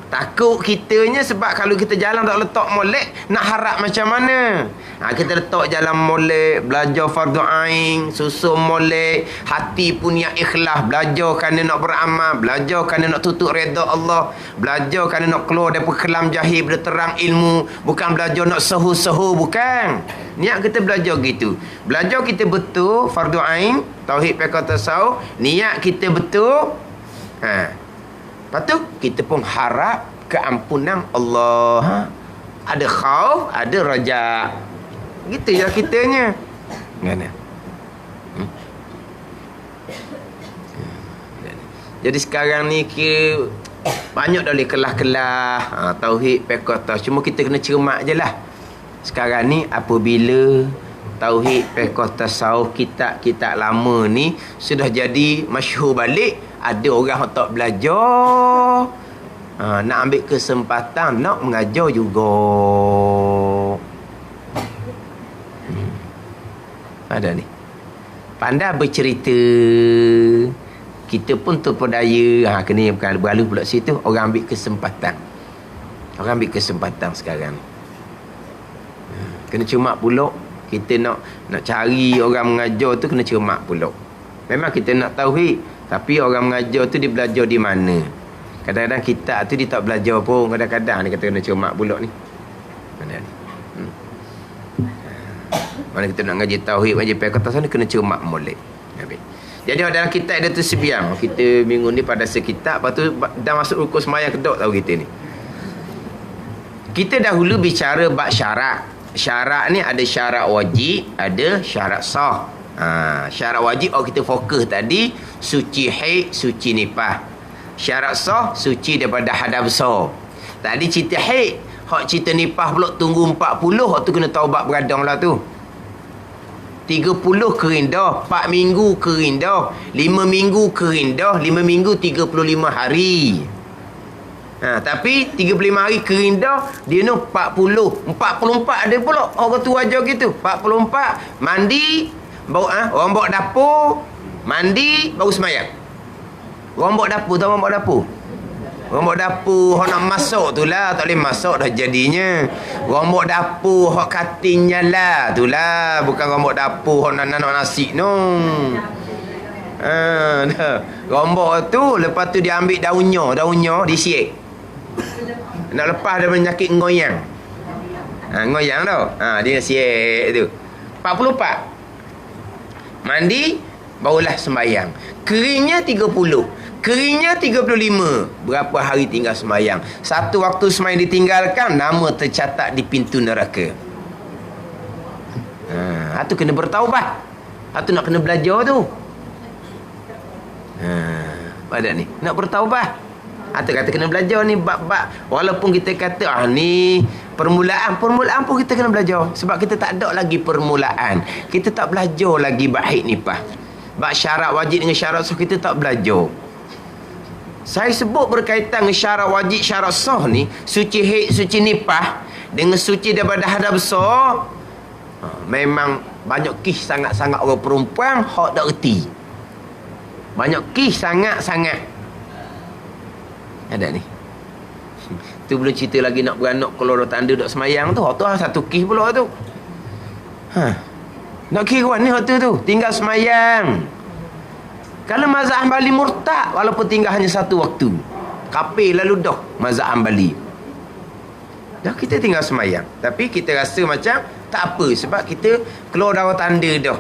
Takut kitanya sebab kalau kita jalan tak letak molek, nak harap macam mana? Kita letak jalan molek, belajar fardu ain, susun molek, hati pun yang ikhlas, belajar kerana nak beramal, belajar kerana nak tutup redha Allah, belajar kerana nak keluar daripada kelam jahil, berterang ilmu, bukan belajar nak sehu-sehu, bukan. Niat kita belajar gitu. Belajar kita betul fardu ain, tauhid fiqh tasawuf, niat kita betul. Lepas tu kita pun harap keampunan Allah. Ada khauf, ada raja. Gitu je kitanya. Mana? Jadi sekarang ni kira banyak dah boleh kelah-kelah tauhid fiqh tasawuf. Cuma kita kena cermat je lah. Sekarang ni apabila tauhid fiqh tasawuf kitab lama ni sudah jadi masyhur balik, ada orang yang tak belajar, nak ambil kesempatan nak mengajar juga. Ada ni pandai bercerita, kita pun terpedaya. Kena berlalu pula situ. Orang ambil kesempatan sekarang. Kena cermat pula. Kita nak cari orang mengajar tu, kena cermat pula. Memang kita nak tauhid, tapi orang mengajar tu dia belajar di mana? Kadang-kadang kita tu dia tak belajar pun. Kadang-kadang ni kata kena cermat pula ni. Mana ni? Mana kita nak ngaji tauhid, ngaji fiqh tasawuf ni kena cermat molek. Jadi dalam kitab ada tu sebiang. Kita minggu ni pada sekitab, lepas tu dah masuk rukun sembahyang kedok tahu kita ni. Kita dahulu bicara bab syarat. Syarat ni ada syarat wajib, ada syarat sah. Syarat wajib kita fokus tadi, suci haid, suci nifas. Syarat sah, suci daripada hadas besar. Tadi cerita haid, hak cerita nifas pula tunggu 40, hak tu kena taubat beradang lah tu. 30 kering dah, 4 minggu kering dah, 5 minggu kering dah, 5 minggu 35 hari. Tapi 35 hari kering dah, dia ni 44 ada pula orang tu ajar gitu. 44 mandi bawa orang bawa dapur, mandi baru sembahyang. Orang bawa dapur, tahu orang bawa dapur? Orang bawa dapur hok nak masak tu lah, tak boleh masak dah jadinya. Orang bawa dapur hok katingnya lah tu lah, bukan orang bawa dapur hok nak nasi no. Rombok tu, lepas tu dia ambil daunnya disiek. Nak lepas dia penyakit ngoyang. Ngoyang tau. Dia siek tu. 44. Mandi barulah sembahyang. Keringnya 30. Keringnya 35. Berapa hari tinggal sembahyang? Satu waktu sembahyang ditinggalkan, nama tercatat di pintu neraka. Tu kena bertaubat. Tu nak kena belajar tu. Pada ni nak bertaubat. Tu kata kena belajar ni bab-bab. Walaupun kita kata ni permulaan pun kita kena belajar. Sebab kita tak ada lagi permulaan. Kita tak belajar lagi bab haid nifas. Bab syarat wajib dengan syarat sah kita tak belajar. Saya sebut berkaitan dengan syarat wajib, syarat sah ni, suci haid, suci nifas dengan suci daripada hadas besar. Memang banyak kisah sangat-sangat orang perempuan hak tak erti. Banyak kisah sangat-sangat. Ada ni. Tu belum cerita lagi nak beranak keluar tanda duk semayang tu. Tu satu kisah pula tu. Nak kira ni hak tu tinggal semayang. Kalau mazhab Hambali murtad walaupun tinggal hanya satu waktu. Kafir lalu dah mazhab Hambali. Dah kita tinggal semayang. Tapi kita rasa macam tak apa sebab kita keluar darah tanda dah.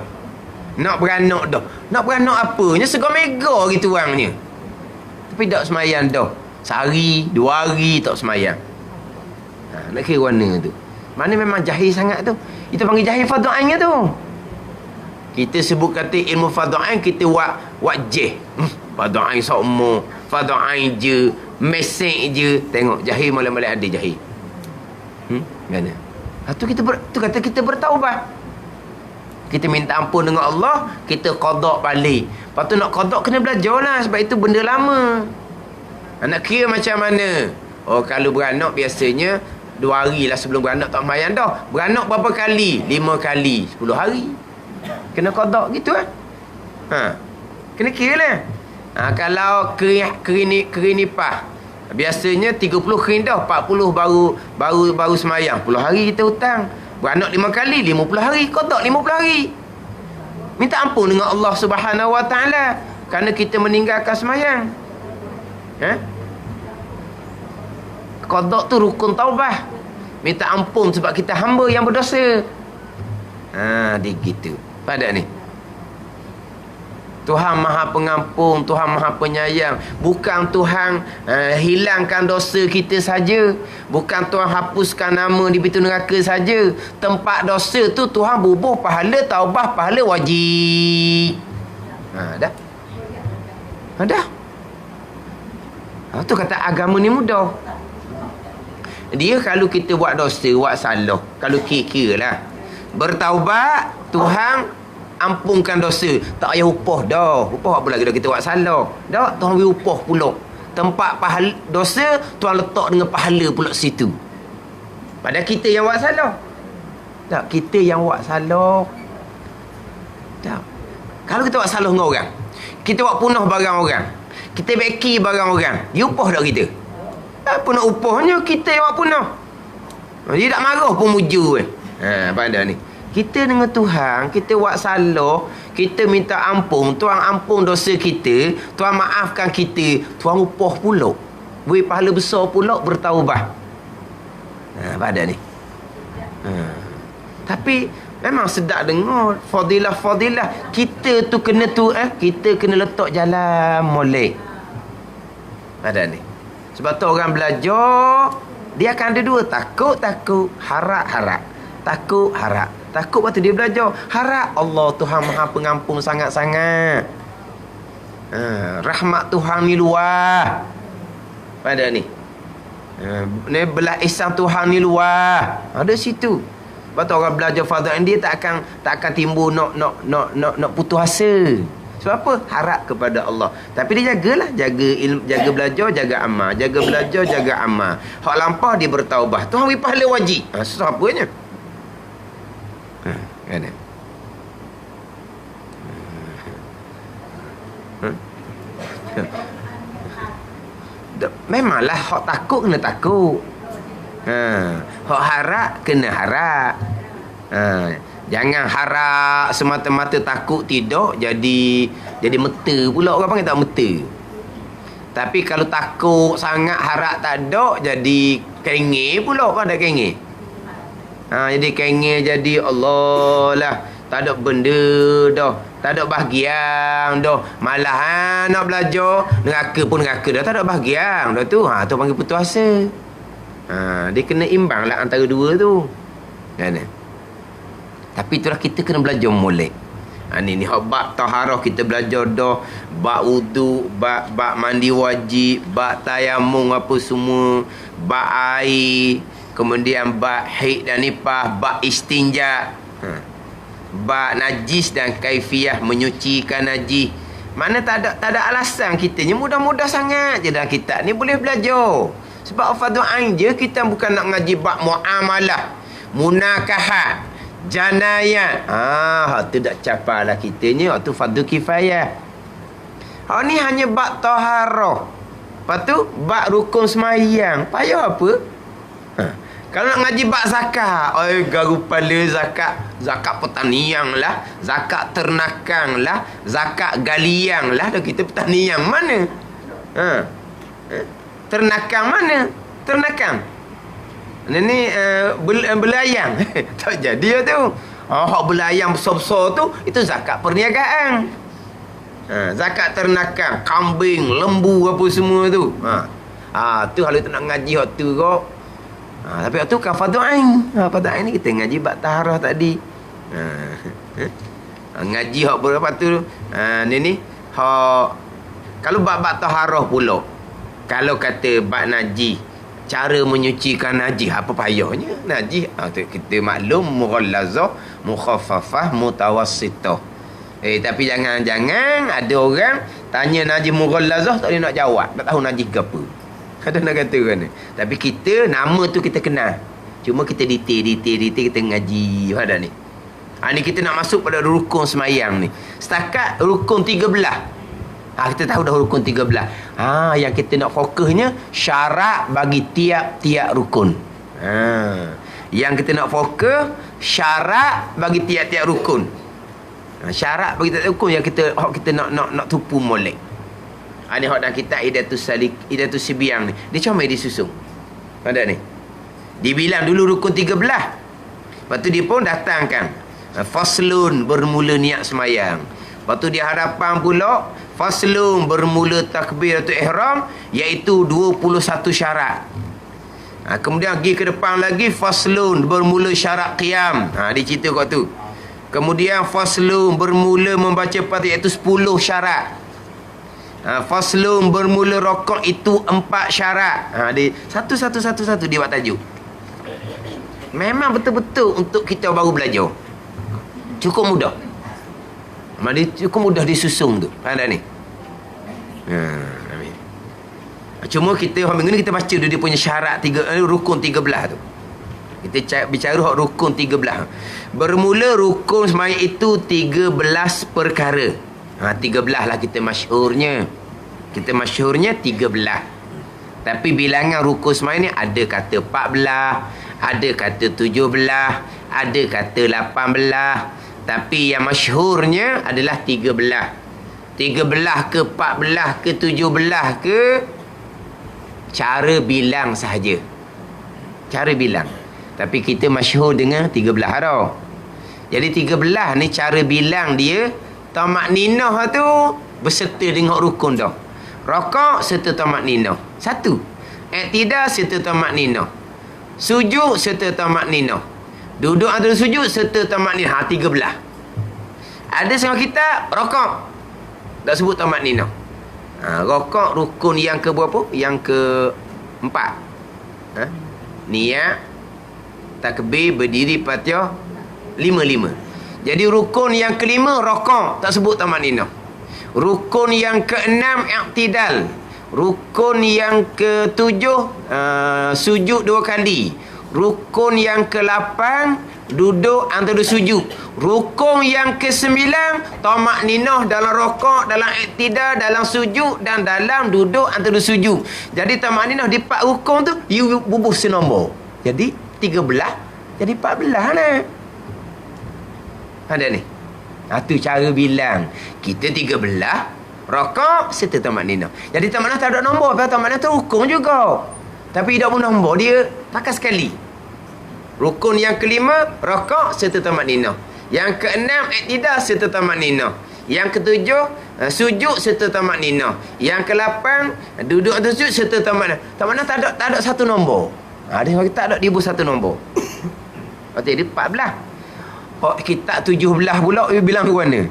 Nak beranak dah. Nak beranak apanya? Segala mega gitu orangnya. Tapi tak semayang dah. Sehari, 2 hari tak semayang. Nak kira mana tu? Mana memang jahil sangat tu. Itu panggil jahil fardu ain tu. Kita sebut kata ilmu fardu ain, kita buat je. Fardu ain semua. Fardu ain je. Mesej je. Tengok jahil mulai-mulai ada jahil. Mana? Tu kata kita bertaubat. Kita minta ampun dengan Allah, kita qada balik. Lepas tu nak qada kena belajar lah sebab itu benda lama. Nak kira macam mana? Oh, kalau beranak biasanya 2 hari lah sebelum beranak tak sembahyang dah. Beranak berapa kali? 5 kali 10 hari. Kena qada gitu kan? Kena kira lah. Kalau kering nipah biasanya 30 kering dah, 40 baru sembahyang. 10 hari kita hutang. Beranak 5 kali 50 hari, qada 50 hari. Minta ampun dengan Allah Subhanahu Wa Taala kerana kita meninggalkan sembahyang. Qada tu rukun taubah. Minta ampun sebab kita hamba yang berdosa. Dia gitu. Pada ni Tuhan Maha Pengampun, Tuhan Maha Penyayang. Bukan Tuhan hilangkan dosa kita saja. Bukan Tuhan hapuskan nama di pintu neraka saja. Tempat dosa tu Tuhan bubuh pahala taubah, pahala wajib. Dah. Dah. Tu kata agama ni mudah. Dia kalau kita buat dosa, buat salah, kalau kira-kira lah, bertaubat, Tuhan ampunkan dosa. Tak payah upah dah. Upah apa lagi dah kita buat salah. Dah, Tuhan beri upah pula. Tempat pahala dosa, Tuhan letak dengan pahala pula situ. Padahal kita yang buat salah. Tak, kita yang buat salah. Tak. Kalau kita buat salah dengan orang, kita buat punah barang orang, kita beki barang orang, dia upah tak kita? Apa nak upahnya? Kita yang buat punah. Dia tak marah pun muju. Pada ni kita dengan Tuhan, kita buat salah, kita minta ampun, Tuhan ampun dosa kita, Tuhan maafkan kita, Tuhan upah pula, beri pahala besar pula bertaubat. Pada ni tapi memang sedap dengar fadilah kita tu kena kita kena letak jalan molek. Pada ni sebab tu orang belajar dia akan ada 2, takut, harap. Takut, harap. Takut waktu dia belajar. Harap Allah Tuhan Maha Pengampun sangat-sangat. Rahmat Tuhan ni luar. Pada ni belah ihsan Tuhan ni luar. Ada situ. Sebab tu orang belajar fardu dia tak akan timbul nak putus asa. Sebab apa? Harap kepada Allah. Tapi dia jagalah, jaga ilmu, jaga belajar, jaga amal, jaga belajar, jaga amal. Hak lampau dia bertaubah. Tuhan beri pahala wajib. Susah apanya? Ada. Memanglah hak takut kena takut. Hak harap kena harap. Jangan harap semata-mata takut tidak jadi meta pula. Orang panggil tak meta. Tapi kalau takut sangat harap tak ada, jadi kengeh pula. Kan tak kengeh? Jadi kengeh, jadi Allah lah, tak ada benda dah, tak ada bahagian dah. Malah nak belajar neraka pun neraka dah, tak ada bahagian dah tu. Tu panggil putus asa. Dia kena imbang lah antara dua tu. Kan? Tapi itulah kita kena belajar molek. Ni bab taharah kita belajar dah, bab wudu, bab mandi wajib, bab tayamum apa semua, bab air, kemudian bab haid dan nifas, bab istinja, bab najis dan kaifiah menyucikan najis. Mana tak ada alasan kitanya, mudah-mudah sangat je dalam kitab ni boleh belajar. Sebab fardu ain je, kita bukan nak ngaji bab muamalah, munakahat, janayat. Tu tak capai lah kitanya. Tu fardu kifayah. Ni hanya bab taharah. Lepas tu bab rukun semayang. Payah apa? Kalau nak ngaji bab zakat, oi garu kepala zakat, zakat pertanian lah, zakat ternakan lah, zakat galian lah. Dah kita pertanian mana? Ternakan mana? Ternakan. Ni belayang. Tak jadi tu. Hak belayang besar-besar tu, itu zakat perniagaan. Zakat ternakan, kambing, lembu apa semua tu. Tu kalau tu nak ngaji hak tu kok. Tapi hak tu kan fardu ain. Fardu ain ni kita ngaji bab taharah tadi. Ngaji hak berapa tu? Ni hak kalau bab taharah pula. Kalau kata bab najis, cara menyucikan najis apa payahnya? Najis kita maklum mughallazah, mukhaffafah, mutawassithah. Tapi jangan ada orang tanya najis mughallazah tak boleh nak jawab, tak tahu najis ke apa. Ada nak kata kan. Tapi kita nama tu kita kenal. Cuma kita detail kita ngaji pada ni. Ni kita nak masuk pada rukun semayang ni. Setakat rukun 13. Kita tahu dah rukun 13. Yang kita nak fokusnya syarat bagi tiap-tiap rukun. Yang kita nak fokus syarat bagi tiap-tiap rukun. Syarat bagi tiap-tiap rukun yang kita nak tupu molek. Ni hak dalam kitab Hidayatus Sibyang ni. Dia comel disusun. Ada ni. Dibilang dulu rukun 13. Lepas tu dia pun datangkan faslun bermula niat semayang. Lepas tu dia hadapan pula faslun bermula takbiratul ihram, iaitu 21 syarat. Kemudian pergi ke depan lagi faslun bermula syarat qiyam. Dia cerita kat tu. Kemudian faslun bermula membaca Fatihah, iaitu 10 syarat. Faslun bermula rokok, itu 4 syarat. Dia satu dia buat tajuk. Memang betul-betul untuk kita baru belajar. Cukup mudah. Dia cukup mudah disusun tu. Faham tak ni? Cuma kita hari minggu ni kita baca dia punya syarat rukun 13 tu. Kita bicara rukun 13. Bermula rukun semayang itu 13 perkara. 13 lah kita masyhurnya. Kita masyhurnya 13. Tapi bilangan rukun semayang ni ada kata 14, ada kata 17, ada kata 18. Tapi yang masyhurnya adalah 13. 13 ke 14 ke 17 ke, cara bilang sahaja. Cara bilang. Tapi kita masyhur dengan 13 tau. Jadi 13 ni cara bilang dia. Tamak ninah tu berserta dengan rukun dah. Rokok serta tamak ninah. 1. Iktidal serta tamak ninah. Sujud serta tamak ninah. Duduk antara sujud serta tamak ninah. 13. Ada setengah kita rokok tak sebut tamak ninah. Rokok rukun yang ke berapa? Yang ke 4. Niat, takbir, berdiri, Fatihah, 5. Jadi rukun yang kelima rokok tak sebut tamak ninah. Rukun yang keenam iktidal. Rukun yang ketujuh sujud 2 kali. Rukun yang ke-8 duduk antara sujud. Rukun yang ke-9 tamak ninah dalam rokok, dalam iktidal, dalam sujud dan dalam duduk antara sujud. Jadi tamak ninah di 4 rukun tu you bubuh senombor. Jadi 13 jadi 14 lah. Ada ni. Tu cara bilang. Kita 13 rokok serta tamak ninah. Jadi tamak ninah tak ada nombor. Sebab tamak ninah tu rukun juga. Tapi tak pun nombor. Dia pakai sekali. Rukun yang kelima rokok serta tamak ninah. Yang keenam iktidal serta tamak ninah. Yang ketujuh sujud serta tamak ninah. Yang ke-8 duduk atau sujud serta tamak ninah. Tamak ninah tak ada satu nombor. Dia tak ada dia buat satu nombor. Berarti dia 14. Kitab 17 pula dia bilang ke mana?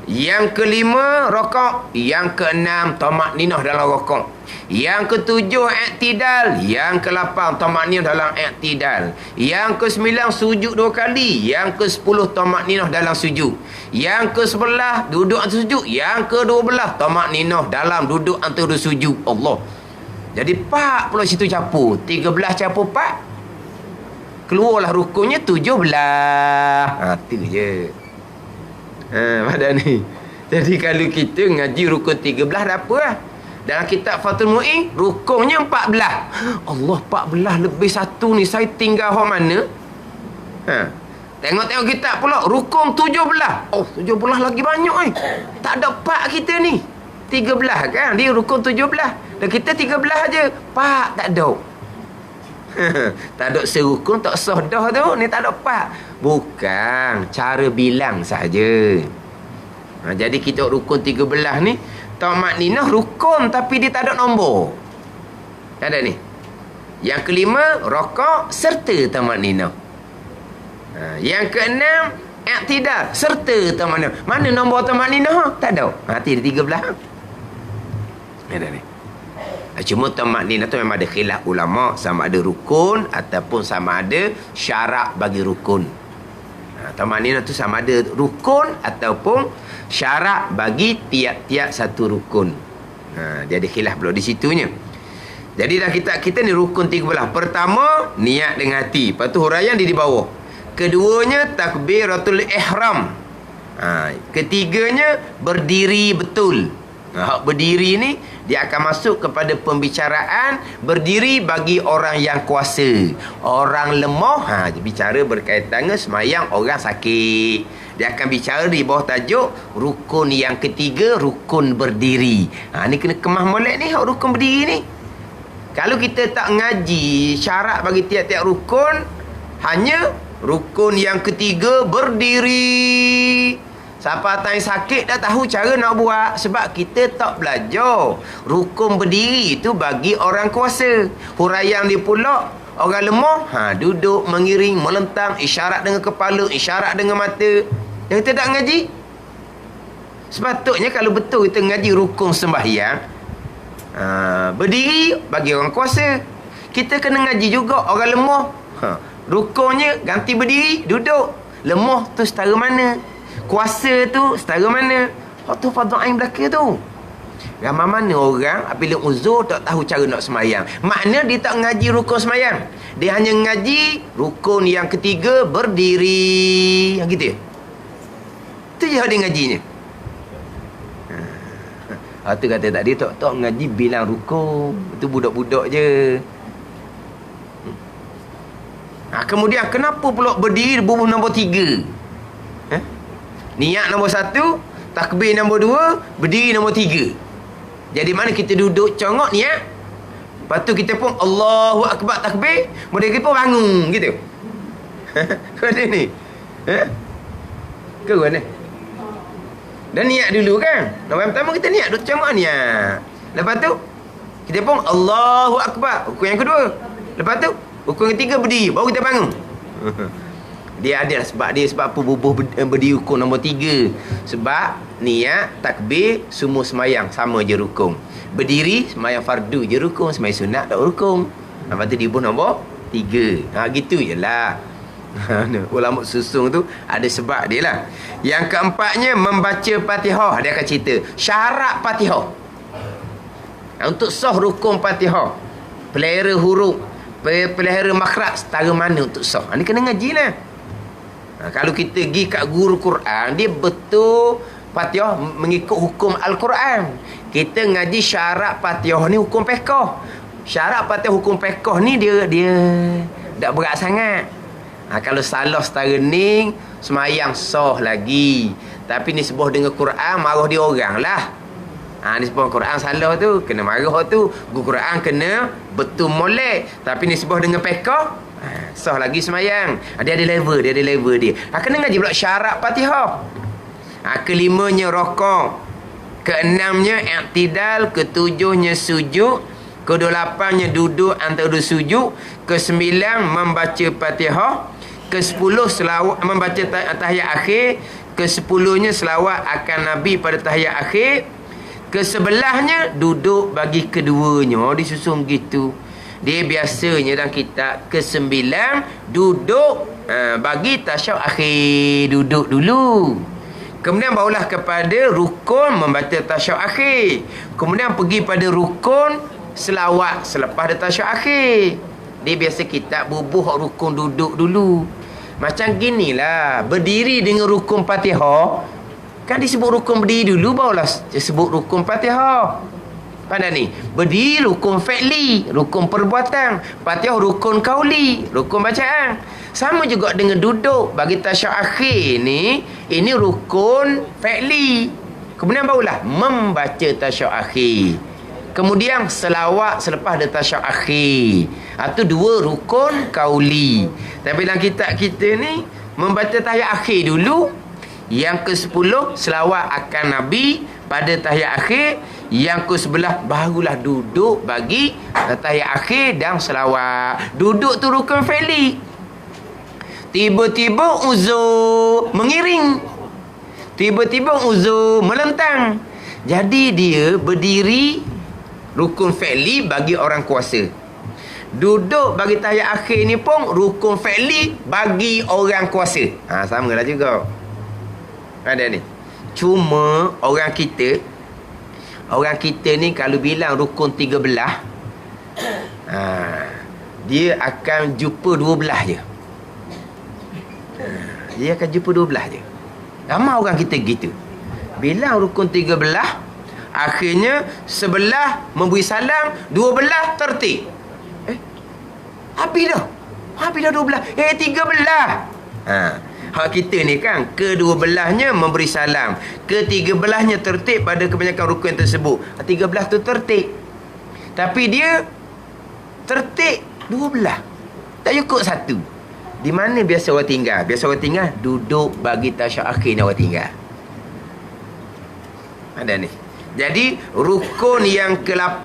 Yang kelima rokok, yang keenam tamak ninah dalam rokok, yang ketujuh iktidal, yang ke-8 tamak ninah dalam iktidal, yang ke-9 sujud 2 kali, yang ke-10 tamak ninah dalam sujud, yang ke-11 duduk antara sujud, yang ke-12 tamak ninah dalam duduk antara sujud. Allah. Jadi 4 pula situ capur. 13 capur 4. Keluarlah rukunnya 17. Tu je. Pada ni. Jadi kalau kita ngaji rukun 13 dah apa lah. Dalam kitab Fathul Mu'in, rukunnya 14. Allah, 14 lebih satu ni, saya tinggal hok mana? Tengok-tengok kitab pula, rukun 17. Oh, 17 lagi banyak Tak ada pak kita ni. 13 kan? Dia rukun 17. Dan kita 13 aja. Pak tak ada. Tak ada serukun, tak sah dah tu. Ni tak ada pak. Bukan. Cara bilang saja. Jadi kita rukun 13 ni, tamakninah rukun tapi dia tak ada nombor. Tak ada ni. Yang kelima, rokok serta tamakninah. Yang keenam, i'tidal serta tamakninah. Mana nombor tamakninah? Tak ada. Hati dia 13. Ada ni. Cuma tamakninah tu memang ada khilaf ulama, sama ada rukun ataupun sama ada syarat bagi rukun. Tamakninah tu sama ada rukun ataupun syarat bagi tiap-tiap satu rukun. Dia ada khilaf pula di situnya. Jadi dah kita ni rukun 13. Pertama, niat dengan hati. Lepas tu huraian dia di bawah. Keduanya, takbiratul ihram. Ketiganya, berdiri betul. Berdiri ni, dia akan masuk kepada pembicaraan berdiri bagi orang yang kuasa. Orang lemah, bicara berkaitan dengan semayang orang sakit. Dia akan bicara di bawah tajuk rukun yang ketiga, rukun berdiri. Ni kena kemah molek ni, rukun berdiri ni. Kalau kita tak ngaji syarat bagi tiap-tiap rukun, hanya rukun yang ketiga, berdiri. Siapa yang sakit dah tahu cara nak buat. Sebab kita tak belajar. Rukun berdiri itu bagi orang kuasa. Huraian dia pula, orang lemah, duduk, mengiring, melentang, isyarat dengan kepala, isyarat dengan mata. Yang kita tak ngaji. Sepatutnya kalau betul kita ngaji rukun sembahyang, berdiri bagi orang kuasa. Kita kena ngaji juga orang lemah. Rukunnya ganti berdiri, duduk. Lemah tu setara mana? Kuasa tu setara mana? Waktu fardu ain belaka tu. Ramai mana orang apabila uzur tak tahu cara nak semayang. Makna dia tak ngaji rukun semayang. Dia hanya ngaji rukun yang ketiga, berdiri. Yang gitu ya? Itu je dia ngajinya. Tu kata tadi tak ngaji bilang rukun. Itu budak-budak je. Kemudian kenapa pula berdiri bubuh nombor 3? Niat nombor 1, takbir nombor 2, berdiri nombor 3. Jadi mana kita duduk congok niat, lepas tu kita pun Allahu Akbar takbir, kemudian kita pun bangun gitu. Mana ni? Ke mana? Dan niat dulu kan. Nombor pertama kita niat duduk congok niat. Lepas tu kita pun Allahu Akbar, rukun yang kedua. Lepas tu rukun yang ketiga berdiri, baru kita bangun. Dia ada sebab apa bubuh berdiri rukun nombor 3. Sebab niat, takbir, semua semayang sama je rukun. Berdiri semayang fardu je rukun, semayang sunat tak rukun. Lepas tu dibubuh nombor 3. Gitu je lah. Ulama susung tu ada sebab dia lah. Yang keempatnya, membaca Fatihah. Dia akan cerita syarat Fatihah. Untuk sah rukun Fatihah, pelihara huruf, pelihara makhraj setara mana untuk sah. Ni kena ngaji lah. Kalau kita pergi kat guru Quran, dia betul Fatihah mengikut hukum Al-Quran. Kita ngaji syarat Fatihah ni hukum fiqh. Syarat Fatihah hukum fiqh ni dia tak berat sangat. Kalau salah setara ni, semayang sah lagi. Tapi ni sebuah dengan Quran, marah dia orang lah. Ni sebuah Quran salah tu, kena marah tu. Guru Quran kena betul molek. Tapi ni sebuah dengan fiqh, sah lagi semayang. Dia ada level dia. Kena ngaji pula syarat Fatihah. Kelimanya rokok, keenamnya i'tidal, ketujuhnya sujud, ke-8nya duduk antara dua sujud, ke-9 membaca Fatihah, ke-10 selawat membaca tahiyat akhir, ke-10nya selawat akan Nabi pada tahiyat akhir, ke-11nya duduk bagi keduanya. Disusun gitu. Dia biasanya dalam kitab ke-9 duduk bagi tasyahud akhir, duduk dulu. Kemudian barulah kepada rukun membaca tasyahud akhir. Kemudian pergi pada rukun selawat selepas dia tasyahud akhir. Dia biasa kitab bubuh rukun duduk dulu. Macam ginilah berdiri dengan rukun Fatihah. Kan disebut rukun berdiri dulu, barulah disebut rukun Fatihah. Pada ni, berdiri rukun fi'li, rukun perbuatan. Fatihah rukun qauli, rukun bacaan. Sama juga dengan duduk. Bagi tasyahud akhir ni, ini rukun fi'li. Kemudian barulah membaca tasyahud akhir. Kemudian selawat selepas ada tasyahud akhir. Itu dua rukun qauli. Tapi dalam kitab kita ni, membaca tahiyat akhir dulu. Yang ke-10 selawat akan Nabi pada tahiyat akhir. Yang ke-11 barulah duduk bagi tahiyat akhir dan selawat. Duduk tu rukun fi'li. Tiba-tiba uzur mengiring, tiba-tiba uzur melentang. Jadi dia berdiri rukun fi'li bagi orang kuasa. Duduk bagi tahiyat akhir ni pun rukun fi'li bagi orang kuasa. Sama lah juga. Ada ni. Cuma orang kita ni kalau bilang rukun 13, dia akan jumpa 12 je. Dia akan jumpa 12 je. Ramai orang kita gitu. Bilang rukun 13, akhirnya sebelah memberi salam, 12 tertib. Habis dah 12. 13. Hak kita ni kan, ke-12-nya memberi salam, ke-13-nya tertib pada kebanyakan rukun tersebut. 13 tu tertib. Tapi dia tertib 12. Tak cukup satu. Di mana biasa orang tinggal? Biasa orang tinggal duduk bagi tasyahud akhir ni orang tinggal. Ada ni. Jadi rukun yang ke-8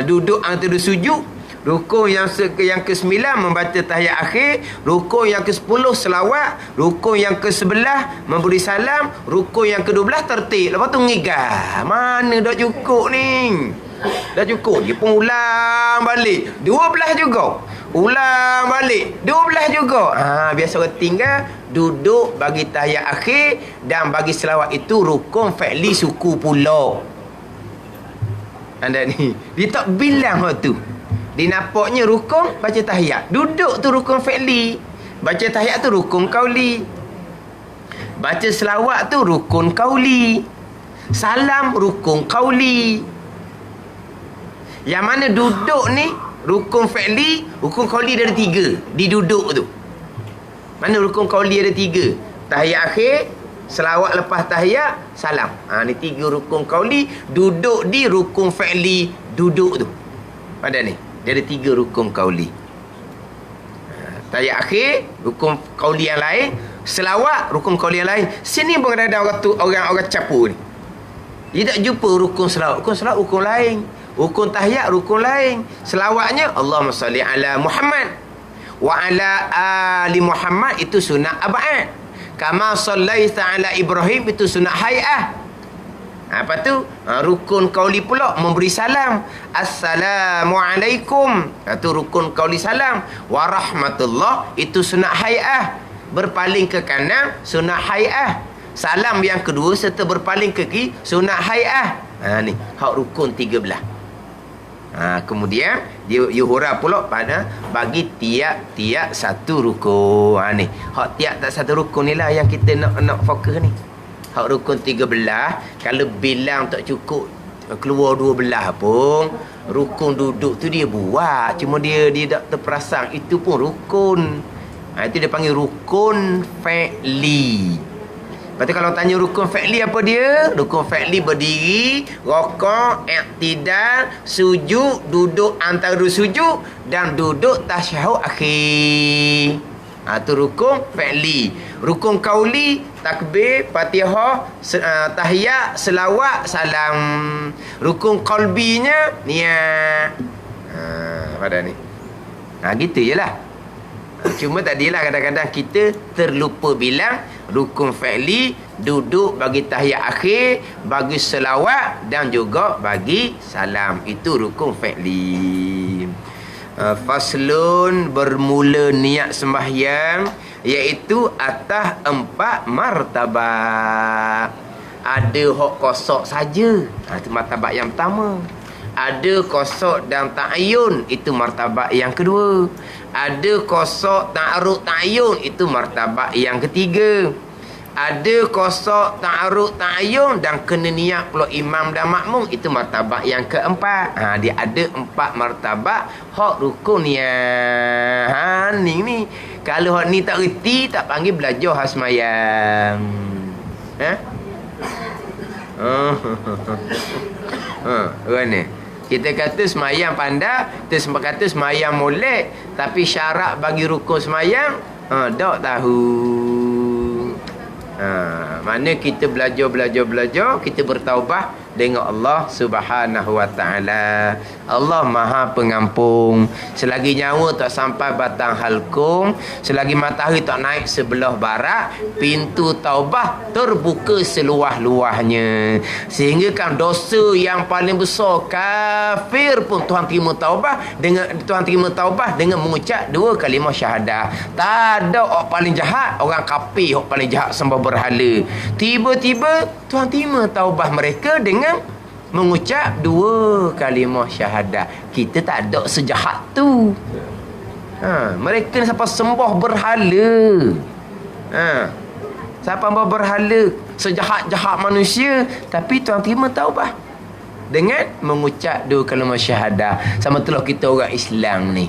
duduk antara sujud. Rukun yang ke-9 membaca tahiyat akhir. Rukun yang ke-10 selawat. Rukun yang ke-11 memberi salam. Rukun yang ke-12 tertib. Lepas tu ngigah. Mana dah cukup ni? Dah cukup. Dia pun ulang balik 12 juga. Ulang balik 12 juga. Biasa orang tinggal duduk bagi tahiyat akhir. Dan bagi selawat itu rukun fi'li suku pula. Anda ni, dia tak bilang hal tu. Dia nampaknya rukun baca tahiyat. Duduk tu rukun fi'li. Baca tahiyat tu rukun qauli. Baca selawat tu rukun qauli. Salam rukun qauli. Yang mana duduk ni rukun fi'li, rukun qauli dia ada 3. Di duduk tu. Mana rukun qauli ada 3? Tahiyat akhir, selawat lepas tahiyat, salam. Ni 3 rukun qauli. Duduk di rukun fi'li duduk tu. Pada ni dia ada 3 rukun qauli. Tahiyat akhir rukun qauli yang lain, selawat rukun qauli yang lain. Sini pun ada orang campur ni. Dia tak jumpa rukun selawat. Rukun selawat rukun lain. Rukun tahiyat rukun lain. Selawatnya Allahumma salli ala Muhammad wa ala ali Muhammad, itu sunat ab'ad. Kama sallaita ala Ibrahim, itu sunat hay'ah. Apa tu? Rukun qauli pula memberi salam. Assalamualaikum. Itu rukun qauli salam. Warahmatullah, itu sunat hay'ah. Berpaling ke kanan, sunat hay'ah. Salam yang kedua serta berpaling ke kiri, sunat hay'ah. Ni hak rukun 13. Kemudian dia hurah pula pada bagi tiap-tiap satu rukun. Ni hak tiap satu rukun ni lah yang kita nak fokus ni. Hak rukun 13, kalau bilang tak cukup keluar 12 pun, rukun duduk tu dia buat, cuma dia tak terperasan itu pun rukun. Itu dia panggil rukun fi'li. Lepas tu kalau tanya rukun fi'li apa dia? Rukun fi'li berdiri, rokok, i'tidal, sujud, duduk antara sujud dan duduk tasyahud akhir. Itu rukun fi'li. Rukun qauli, takbir, Fatihah, tahiyat, selawat, salam. Rukun qalbinya niat. Pada ni. Gitu je lah. Cuma tadilah kadang-kadang kita terlupa bilang rukun fi'li, duduk bagi tahiyat akhir, bagi selawat dan juga bagi salam. Itu rukun fi'li. Faslun, bermula niat sembahyang, iaitu atas 4 martabat. Ada hak kosok saja, itu martabat yang pertama. Ada kosok dan ta'ayun, itu martabat yang kedua. Ada kosok ta'arud ta'ayun, itu martabat yang ketiga. Ada kosak, ta'aruk, ta'ayun dan kena niat pula imam dan makmum. Itu martabat yang keempat. Dia ada 4 martabat hak rukun ya. Ni. Kalau hak ni tak reti, tak panggil belajar hak semayang. Ni. Kita kata semayang pandai, kita kata semayang molek, tapi syarat bagi rukun semayang tak tahu. Mana kita belajar, kita bertaubat dengan Allah Subhanahu wa taala. Allah Maha Pengampun. Selagi nyawa tak sampai batang halkum, selagi matahari tak naik sebelah barat, pintu taubah terbuka seluas-luasnya. Sehingga kan dosa yang paling besar kafir pun Tuhan terima taubah dengan mengucap 2 kalimah syahadah. Tak ada orang paling jahat, orang kafir orang paling jahat sembah berhala. Tiba-tiba Tuhan terima taubah mereka dengan mengucap 2 kalimah syahadah. Kita tak ada sejahat tu. Mereka ni siapa sembah berhala. Siapa sembah berhala, sejahat-jahat manusia, tapi Tuhan terima taubah dengan mengucap 2 kalimah syahadah. Sama itulah kita orang Islam ni.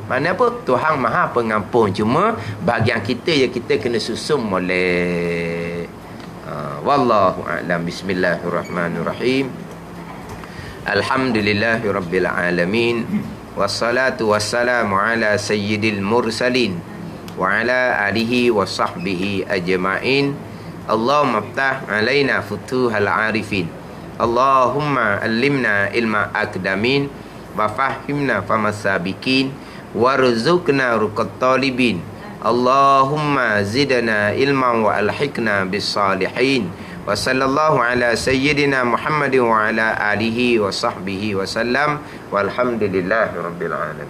Mana apa? Tuhan Maha Pengampun. Cuma bahagian kita je kita kena susun molek. Wallahu a'lam. Bismillahirrahmanirrahim. Alhamdulillahirabbil alamin. Wassalatu wassalamu ala sayyidil mursalin wa ala alihi wa sahbihi ajma'in. Allahumma ftah alaina futuhal arifin. Allahumma allimna ilma akdamin wa fahimna famasabikin warzuqna ruqat talibin. Allahumma zidna ilman wa alhiqna bis salihin. Wa sallallahu ala sayyidina Muhammadin wa ala alihi wa sahbihi wa sallam. Walhamdulillahi rabbil alamin.